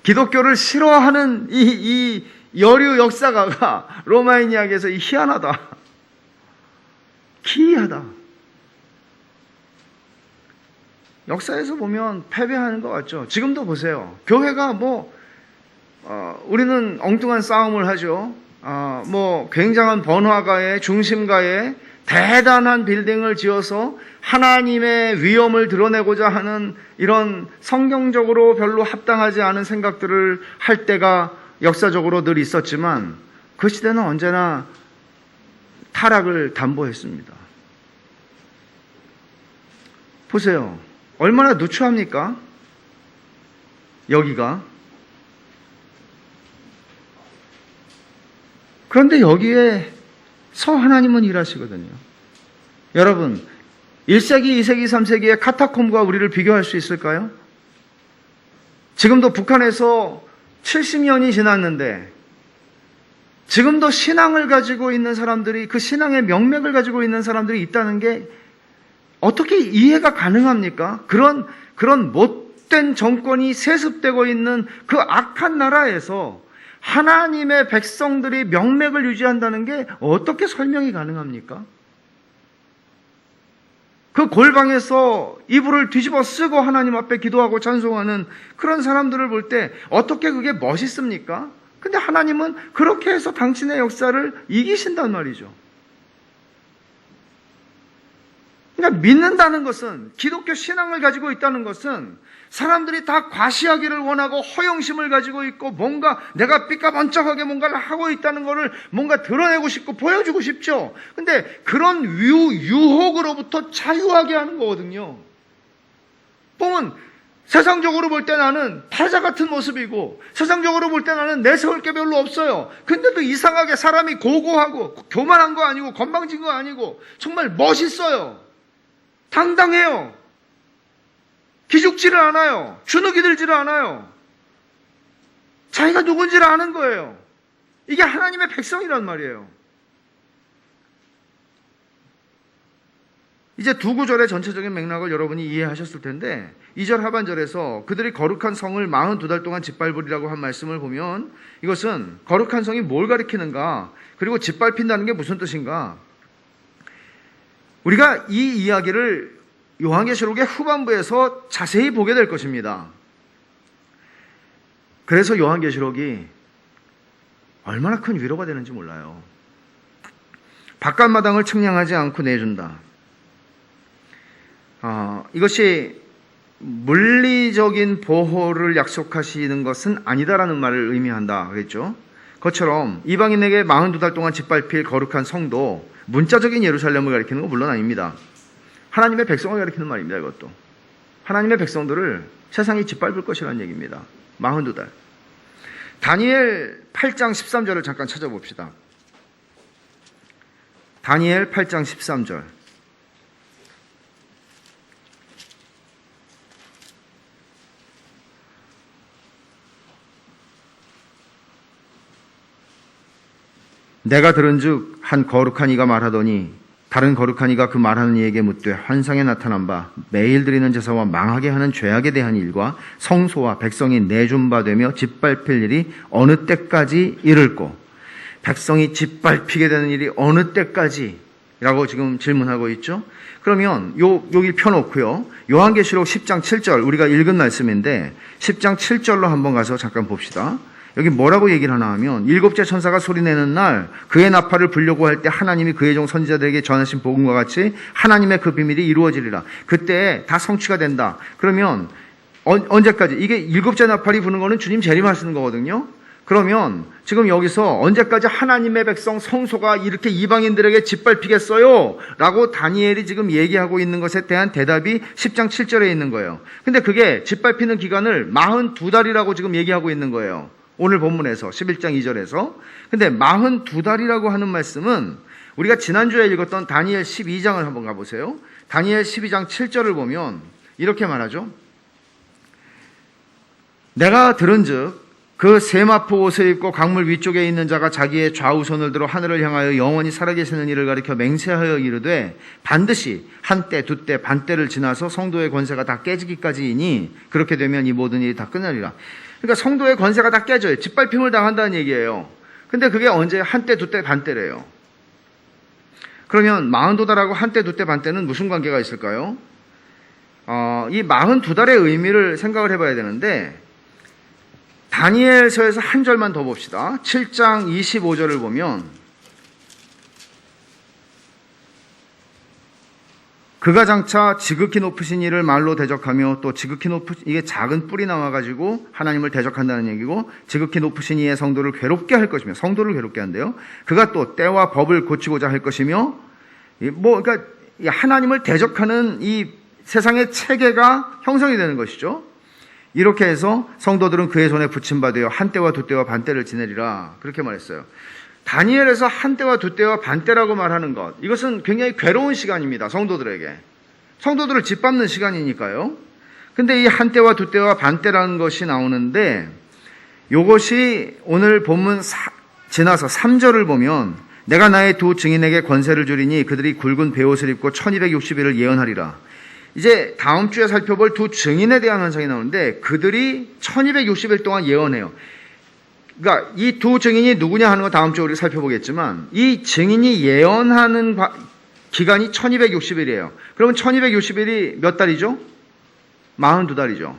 기독교를 싫어하는 이 여류 역사가가 로마인 이야기에서 이 희한하다, 기이하다. 역사에서 보면 패배하는 것 같죠. 지금도 보세요. 교회가 우리는 엉뚱한 싸움을 하죠. 굉장한 번화가에, 중심가에 대단한 빌딩을 지어서 하나님의 위엄을 드러내고자 하는 이런 성경적으로 별로 합당하지 않은 생각들을 할 때가 역사적으로 늘 있었지만 그 시대는 언제나 타락을 담보했습니다. 보세요. 얼마나 누추합니까? 여기가. 그런데 여기에서 하나님은 일하시거든요. 여러분, 1세기, 2세기, 3세기의 카타콤과 우리를 비교할 수 있을까요? 지금도 북한에서 70년이 지났는데 지금도 신앙을 가지고 있는 사람들이, 그 신앙의 명맥을 가지고 있는 사람들이 있다는 게 어떻게 이해가 가능합니까? 그런 못된 정권이 세습되고 있는 그 악한 나라에서 하나님의 백성들이 명맥을 유지한다는 게 어떻게 설명이 가능합니까? 그 골방에서 이불을 뒤집어 쓰고 하나님 앞에 기도하고 찬송하는 그런 사람들을 볼 때 어떻게 그게 멋있습니까? 근데 하나님은 그렇게 해서 당신의 역사를 이기신단 말이죠. 그러니까 믿는다는 것은, 기독교 신앙을 가지고 있다는 것은 사람들이 다 과시하기를 원하고 허영심을 가지고 있고 뭔가 내가 삐까번쩍하게 뭔가를 하고 있다는 것을 뭔가 드러내고 싶고 보여주고 싶죠. 근데 그런 유혹으로부터 자유하게 하는 거거든요. 보면 세상적으로 볼 때 나는 타자 같은 모습이고 세상적으로 볼 때 나는 내세울 게 별로 없어요. 근데도 이상하게 사람이 고고하고 교만한 거 아니고 건방진 거 아니고 정말 멋있어요. 당당해요. 기죽지를 않아요. 주눅이 들지를 않아요. 자기가 누군지를 아는 거예요. 이게 하나님의 백성이란 말이에요. 이제 두 구절의 전체적인 맥락을 여러분이 이해하셨을 텐데 2절 하반절에서 그들이 거룩한 성을 42달 동안 짓밟으리라고 한 말씀을 보면 이것은 거룩한 성이 뭘 가리키는가, 그리고 짓밟힌다는 게 무슨 뜻인가, 우리가 이 이야기를 요한계시록의 후반부에서 자세히 보게 될 것입니다. 그래서 요한계시록이 얼마나 큰 위로가 되는지 몰라요. 바깥 마당을 측량하지 않고 내준다. 이것이 물리적인 보호를 약속하시는 것은 아니다라는 말을 의미한다 그랬죠. 그것처럼 이방인에게 42달 동안 짓밟힐 거룩한 성도 문자적인 예루살렘을 가리키는 건 물론 아닙니다. 하나님의 백성을 가리키는 말입니다. 이것도 하나님의 백성들을 세상이 짓밟을 것이라는 얘기입니다. 42달. 다니엘 8장 13절을 잠깐 찾아봅시다. 다니엘 8장 13절. 내가 들은즉 한 거룩한 이가 말하더니 다른 거룩한 이가 그 말하는 이에게 묻되 환상에 나타난 바 매일 드리는 제사와 망하게 하는 죄악에 대한 일과 성소와 백성이 내준 바 되며 짓밟힐 일이 어느 때까지 이를꼬. 백성이 짓밟히게 되는 일이 어느 때까지? 라고 지금 질문하고 있죠. 그러면 여기 펴놓고요. 요한계시록 10장 7절 우리가 읽은 말씀인데 10장 7절로 한번 가서 잠깐 봅시다. 여기 뭐라고 얘기를 하나 하면 일곱째 천사가 소리내는 날 그의 나팔을 불려고 할 때 하나님이 그의 종 선지자들에게 전하신 복음과 같이 하나님의 그 비밀이 이루어지리라. 그때 다 성취가 된다. 그러면 언제까지? 이게 일곱째 나팔이 부는 거는 주님 재림하시는 거거든요. 그러면 지금 여기서 언제까지 하나님의 백성 성소가 이렇게 이방인들에게 짓밟히겠어요? 라고 다니엘이 지금 얘기하고 있는 것에 대한 대답이 10장 7절에 있는 거예요. 근데 그게 짓밟히는 기간을 42달이라고 지금 얘기하고 있는 거예요. 오늘 본문에서 11장 2절에서. 근데 42달이라고 하는 말씀은 우리가 지난주에 읽었던 다니엘 12장을 한번 가보세요. 다니엘 12장 7절을 보면 이렇게 말하죠. 내가 들은즉 그 세마포 옷을 입고 강물 위쪽에 있는 자가 자기의 좌우손을 들어 하늘을 향하여 영원히 살아계시는 이를 가리켜 맹세하여 이르되 반드시 한때 두때 반때를 지나서 성도의 권세가 다 깨지기까지이니 그렇게 되면 이 모든 일이 다 끝나리라. 그러니까 성도의 권세가 다 깨져요. 짓밟힘을 당한다는 얘기예요. 근데 그게 언제 한때 두때 반때래요. 그러면 42달하고 한때 두때 반때는 무슨 관계가 있을까요? 이 42달의 의미를 생각을 해봐야 되는데 다니엘서에서 한 절만 더 봅시다. 7장 25절을 보면 그가 장차 지극히 높으신 이를 말로 대적하며 또 지극히 높으신 이게 작은 뿔이 나와가지고 하나님을 대적한다는 얘기고 지극히 높으신 이의 성도를 괴롭게 할 것이며 성도를 괴롭게 한대요. 그가 또 때와 법을 고치고자 할 것이며 그러니까 하나님을 대적하는 이 세상의 체계가 형성이 되는 것이죠. 이렇게 해서 성도들은 그의 손에 붙임받으여 한때와 두때와 반때를 지내리라 그렇게 말했어요. 다니엘에서 한때와 두때와 반때라고 말하는 것 이것은 굉장히 괴로운 시간입니다. 성도들에게. 성도들을 짓밟는 시간이니까요. 근데 이 한때와 두때와 반때라는 것이 나오는데 이것이 오늘 본문 지나서 3절을 보면 내가 나의 두 증인에게 권세를 주리니 그들이 굵은 베옷을 입고 1260일을 예언하리라. 이제 다음 주에 살펴볼 두 증인에 대한 현상이 나오는데 그들이 1260일 동안 예언해요. 그러니까 이 두 증인이 누구냐 하는 거 다음 주에 우리가 살펴보겠지만 이 증인이 예언하는 기간이 1260일이에요. 그러면 1260일이 몇 달이죠? 42달이죠.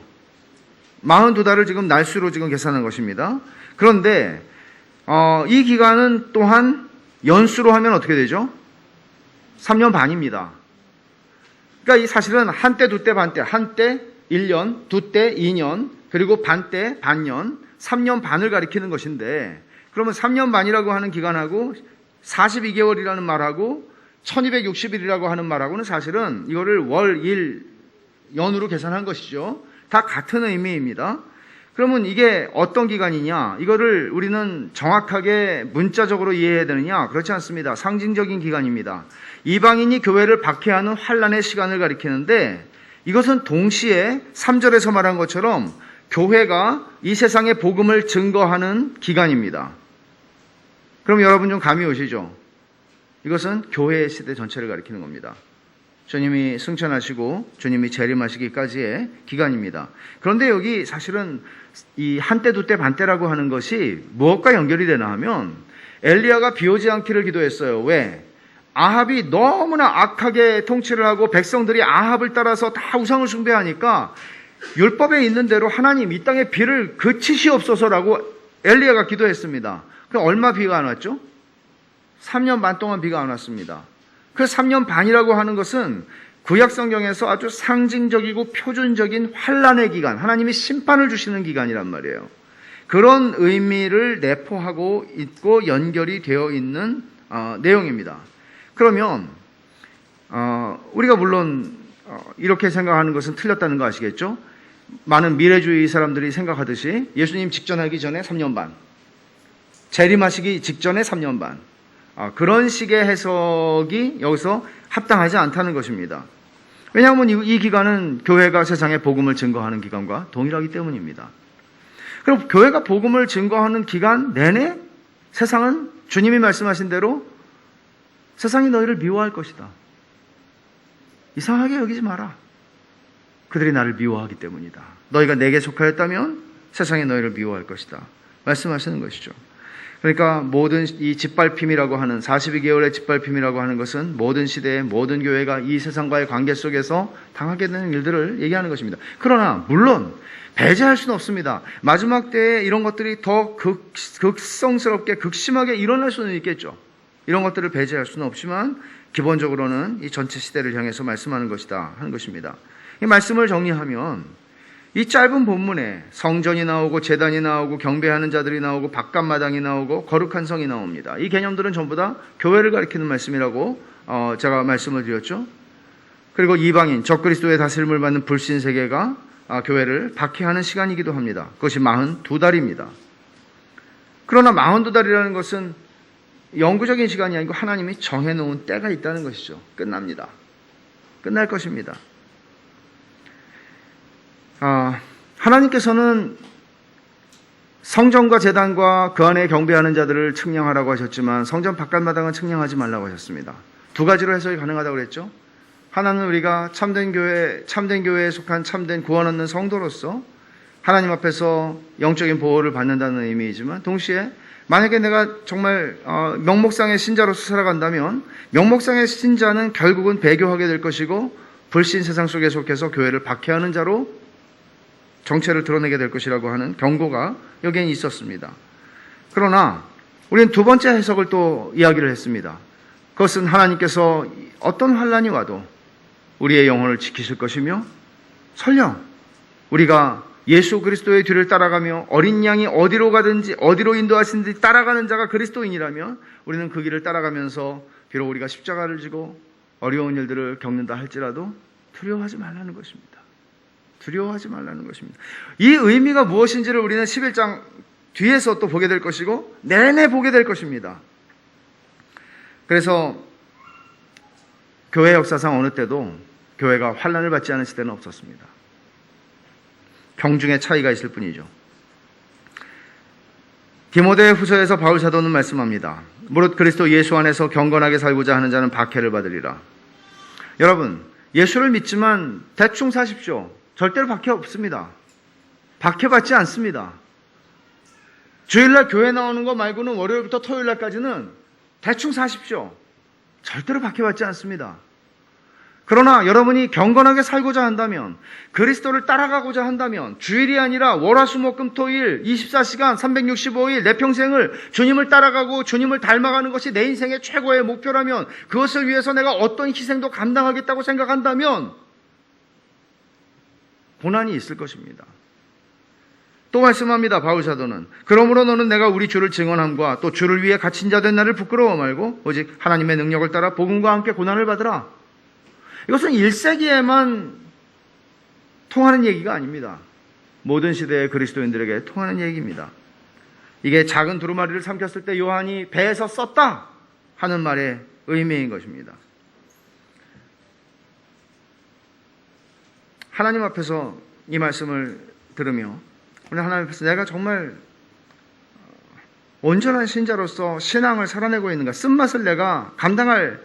42달을 지금 날수로 지금 계산한 것입니다. 그런데 이 기간은 또한 연수로 하면 어떻게 되죠? 3년 반입니다. 그러니까 이 사실은 한때, 두때, 반때, 한때 1년, 두때 2년, 그리고 반때 반년, 3년 반을 가리키는 것인데 그러면 3년 반이라고 하는 기간하고 42개월이라는 말하고 1260일이라고 하는 말하고는 사실은 이거를 월, 일, 연으로 계산한 것이죠. 다 같은 의미입니다. 그러면 이게 어떤 기간이냐? 이거를 우리는 정확하게 문자적으로 이해해야 되느냐? 그렇지 않습니다. 상징적인 기간입니다. 이방인이 교회를 박해하는 환란의 시간을 가리키는데 이것은 동시에 3절에서 말한 것처럼 교회가 이 세상에 복음을 증거하는 기간입니다. 그럼 여러분 좀 감이 오시죠? 이것은 교회의 시대 전체를 가리키는 겁니다. 주님이 승천하시고 주님이 재림하시기까지의 기간입니다. 그런데 여기 사실은 이 한때 두때 반때라고 하는 것이 무엇과 연결이 되나 하면 엘리야가 비 오지 않기를 기도했어요. 왜? 아합이 너무나 악하게 통치를 하고 백성들이 아합을 따라서 다 우상을 숭배하니까 율법에 있는 대로 하나님 이 땅에 비를 그치시옵소서라고 엘리야가 기도했습니다. 그럼 얼마 비가 안 왔죠? 3년 반 동안 비가 안 왔습니다. 그 3년 반이라고 하는 것은 구약 성경에서 아주 상징적이고 표준적인 환란의 기간, 하나님이 심판을 주시는 기간이란 말이에요. 그런 의미를 내포하고 있고 연결이 되어 있는 내용입니다. 그러면 우리가 물론 이렇게 생각하는 것은 틀렸다는 거 아시겠죠? 많은 미래주의 사람들이 생각하듯이 예수님 직전하기 전에 3년 반, 재림하시기 직전에 3년 반, 그런 식의 해석이 여기서 합당하지 않다는 것입니다. 왜냐하면 이 기간은 교회가 세상에 복음을 증거하는 기간과 동일하기 때문입니다. 그럼 교회가 복음을 증거하는 기간 내내 세상은 주님이 말씀하신 대로 세상이 너희를 미워할 것이다. 이상하게 여기지 마라. 그들이 나를 미워하기 때문이다. 너희가 내게 속하였다면 세상이 너희를 미워할 것이다. 말씀하시는 것이죠. 그러니까 모든 이 짓밟힘이라고 하는 42개월의 짓밟힘이라고 하는 것은 모든 시대의 모든 교회가 이 세상과의 관계 속에서 당하게 되는 일들을 얘기하는 것입니다. 그러나 물론 배제할 수는 없습니다. 마지막 때에 이런 것들이 더 극성스럽게 극심하게 일어날 수는 있겠죠. 이런 것들을 배제할 수는 없지만 기본적으로는 이 전체 시대를 향해서 말씀하는 것이다 하는 것입니다. 이 말씀을 정리하면 이 짧은 본문에 성전이 나오고 제단이 나오고 경배하는 자들이 나오고 바깥마당이 나오고 거룩한 성이 나옵니다. 이 개념들은 전부 다 교회를 가리키는 말씀이라고 제가 말씀을 드렸죠. 그리고 이방인 적그리스도의 다스림을 받는 불신 세계가 교회를 박해하는 시간이기도 합니다. 그것이 42달입니다. 그러나 42달이라는 것은 영구적인 시간이 아니고 하나님이 정해놓은 때가 있다는 것이죠. 끝납니다. 끝날 것입니다. 하나님께서는 성전과 제단과 그 안에 경배하는 자들을 측량하라고 하셨지만 성전 바깥마당은 측량하지 말라고 하셨습니다. 두 가지로 해석이 가능하다고 그랬죠. 하나는 우리가 참된 교회에 속한 참된 구원 얻는 성도로서 하나님 앞에서 영적인 보호를 받는다는 의미이지만 동시에 만약에 내가 정말 명목상의 신자로서 살아간다면 명목상의 신자는 결국은 배교하게 될 것이고 불신 세상 속에 속해서 교회를 박해하는 자로 정체를 드러내게 될 것이라고 하는 경고가 여기에 있었습니다. 그러나 우리는 두 번째 해석을 또 이야기를 했습니다. 그것은 하나님께서 어떤 환난이 와도 우리의 영혼을 지키실 것이며 설령 우리가 예수 그리스도의 뒤를 따라가며 어린 양이 어디로 가든지 어디로 인도하시든지 따라가는 자가 그리스도인이라면 우리는 그 길을 따라가면서 비록 우리가 십자가를 지고 어려운 일들을 겪는다 할지라도 두려워하지 말라는 것입니다. 두려워하지 말라는 것입니다. 이 의미가 무엇인지를 우리는 11장 뒤에서 또 보게 될 것이고 내내 보게 될 것입니다. 그래서 교회 역사상 어느 때도 교회가 환난을 받지 않은 시대는 없었습니다. 경중의 차이가 있을 뿐이죠. 디모데 후서에서 바울 사도는 말씀합니다. 무릇 그리스도 예수 안에서 경건하게 살고자 하는 자는 박해를 받으리라. 여러분, 예수를 믿지만 대충 사십시오. 절대로 박해 없습니다. 박해받지 않습니다. 주일날 교회 나오는 거 말고는 월요일부터 토요일날까지는 대충 사십시오. 절대로 박해받지 않습니다. 그러나 여러분이 경건하게 살고자 한다면, 그리스도를 따라가고자 한다면 주일이 아니라 월화수목금토일 24시간 365일 내 평생을 주님을 따라가고 주님을 닮아가는 것이 내 인생의 최고의 목표라면, 그것을 위해서 내가 어떤 희생도 감당하겠다고 생각한다면 고난이 있을 것입니다. 또 말씀합니다. 바울 사도는 그러므로 너는 내가 우리 주를 증언함과 또 주를 위해 갇힌 자 된 나를 부끄러워 말고 오직 하나님의 능력을 따라 복음과 함께 고난을 받으라. 이것은 1세기에만 통하는 얘기가 아닙니다. 모든 시대의 그리스도인들에게 통하는 얘기입니다. 이게 작은 두루마리를 삼켰을 때 요한이 배에서 썼다 하는 말의 의미인 것입니다. 하나님 앞에서 이 말씀을 들으며 우리 하나님 앞에서 내가 정말 온전한 신자로서 신앙을 살아내고 있는가, 쓴맛을 내가 감당할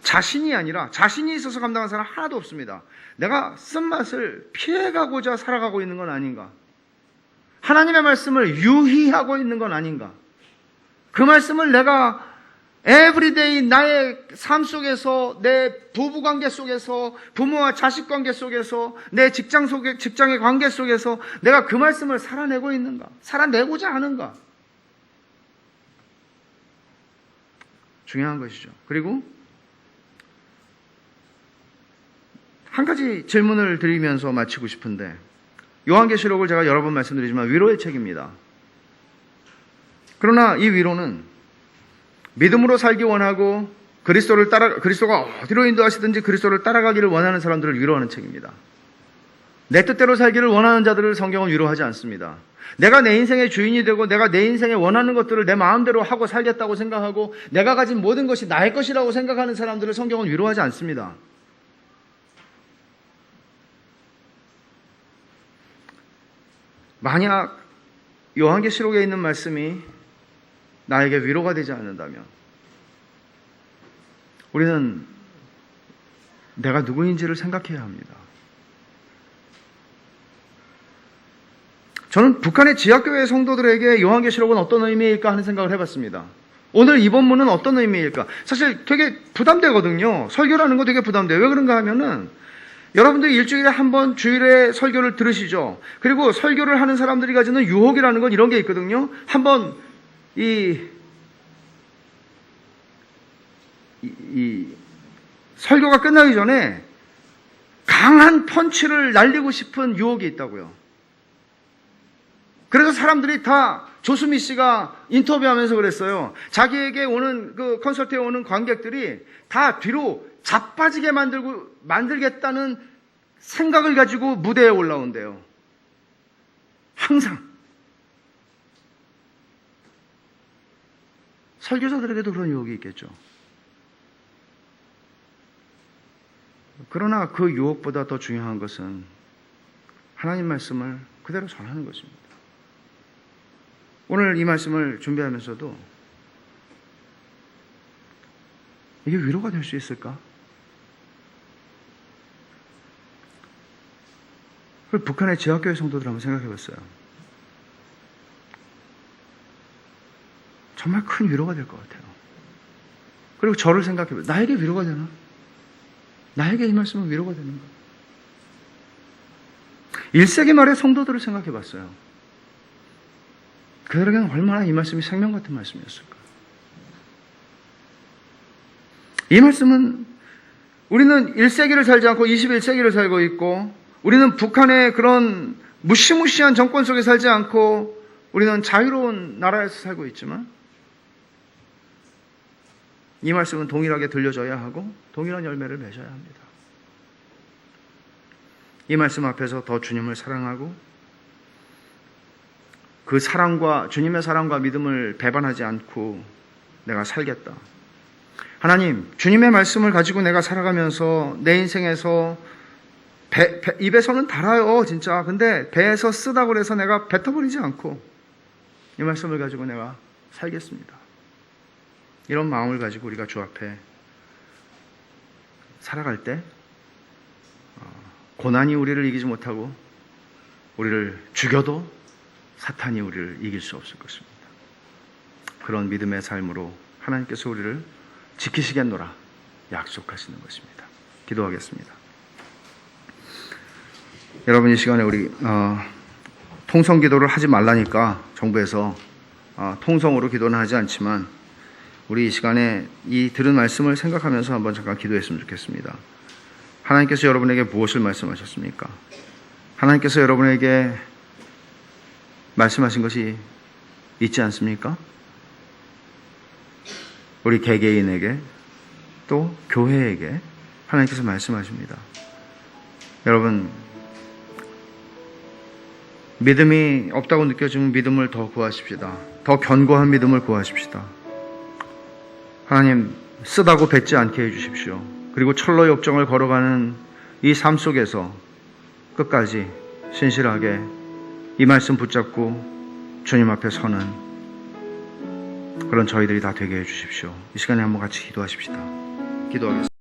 자신이 아니라, 자신이 있어서 감당한 사람 하나도 없습니다. 내가 쓴맛을 피해가고자 살아가고 있는 건 아닌가, 하나님의 말씀을 유희하고 있는 건 아닌가, 그 말씀을 내가 에브리데이 나의 삶 속에서, 내 부부관계 속에서, 부모와 자식관계 속에서, 내 직장의 관계 속에서 내가 그 말씀을 살아내고 있는가, 살아내고자 하는가, 중요한 것이죠. 그리고 한 가지 질문을 드리면서 마치고 싶은데, 요한계시록을 제가 여러 번 말씀드리지만 위로의 책입니다. 그러나 이 위로는 믿음으로 살기 원하고 그리스도가 어디로 인도하시든지 그리스도를 따라가기를 원하는 사람들을 위로하는 책입니다. 내 뜻대로 살기를 원하는 자들을 성경은 위로하지 않습니다. 내가 내 인생의 주인이 되고 내가 내 인생에 원하는 것들을 내 마음대로 하고 살겠다고 생각하고 내가 가진 모든 것이 나의 것이라고 생각하는 사람들을 성경은 위로하지 않습니다. 만약 요한계시록에 있는 말씀이 나에게 위로가 되지 않는다면 우리는 내가 누구인지를 생각해야 합니다. 저는 북한의 지하교회 성도들에게 요한계시록은 어떤 의미일까 하는 생각을 해봤습니다. 오늘 이 본문은 어떤 의미일까? 사실 되게 부담되거든요. 설교라는 거 되게 부담돼요. 왜 그런가 하면은 여러분들이 일주일에 한 번 주일에 설교를 들으시죠. 그리고 설교를 하는 사람들이 가지는 유혹이라는 건 이런 게 있거든요. 한번 이 설교가 끝나기 전에 강한 펀치를 날리고 싶은 유혹이 있다고요. 그래서 사람들이 다 조수미 씨가 인터뷰하면서 그랬어요. 자기에게 오는 그 컨설트에 오는 관객들이 다 뒤로 자빠지게 만들겠다는 생각을 가지고 무대에 올라온대요. 항상. 설교자들에게도 그런 유혹이 있겠죠. 그러나 그 유혹보다 더 중요한 것은 하나님 말씀을 그대로 전하는 것입니다. 오늘 이 말씀을 준비하면서도 이게 위로가 될 수 있을까? 그걸 북한의 지하교회 성도들 한번 생각해 봤어요. 정말 큰 위로가 될 것 같아요. 그리고 저를 생각해 봐요. 나에게 위로가 되나? 나에게 이 말씀은 위로가 되는 거예요. 1세기 말의 성도들을 생각해 봤어요. 그들에게는 얼마나 이 말씀이 생명 같은 말씀이었을까. 이 말씀은 우리는 1세기를 살지 않고 21세기를 살고 있고, 우리는 북한의 그런 무시무시한 정권 속에 살지 않고 우리는 자유로운 나라에서 살고 있지만, 이 말씀은 동일하게 들려져야 하고 동일한 열매를 맺어야 합니다. 이 말씀 앞에서 더 주님을 사랑하고 그 사랑과, 주님의 사랑과 믿음을 배반하지 않고 내가 살겠다. 하나님, 주님의 말씀을 가지고 내가 살아가면서 내 인생에서 입에서는 달아요, 진짜. 근데 배에서 쓰다고 해서 내가 뱉어버리지 않고 이 말씀을 가지고 내가 살겠습니다. 이런 마음을 가지고 우리가 주 앞에 살아갈 때 고난이 우리를 이기지 못하고 우리를 죽여도 사탄이 우리를 이길 수 없을 것입니다. 그런 믿음의 삶으로 하나님께서 우리를 지키시겠노라 약속하시는 것입니다. 기도하겠습니다. 여러분, 이 시간에 우리 통성 기도를 하지 말라니까 정부에서 통성으로 기도는 하지 않지만, 우리 이 시간에 이 들은 말씀을 생각하면서 한번 잠깐 기도했으면 좋겠습니다. 하나님께서 여러분에게 무엇을 말씀하셨습니까? 하나님께서 여러분에게 말씀하신 것이 있지 않습니까? 우리 개개인에게 또 교회에게 하나님께서 말씀하십니다. 여러분, 믿음이 없다고 느껴지면 믿음을 더 구하십시다. 더 견고한 믿음을 구하십시다. 하나님, 쓰다고 뱉지 않게 해주십시오. 그리고 철로 역정을 걸어가는 이 삶 속에서 끝까지 신실하게 이 말씀 붙잡고 주님 앞에 서는 그런 저희들이 다 되게 해주십시오. 이 시간에 한번 같이 기도하십시다. 기도하겠습니다.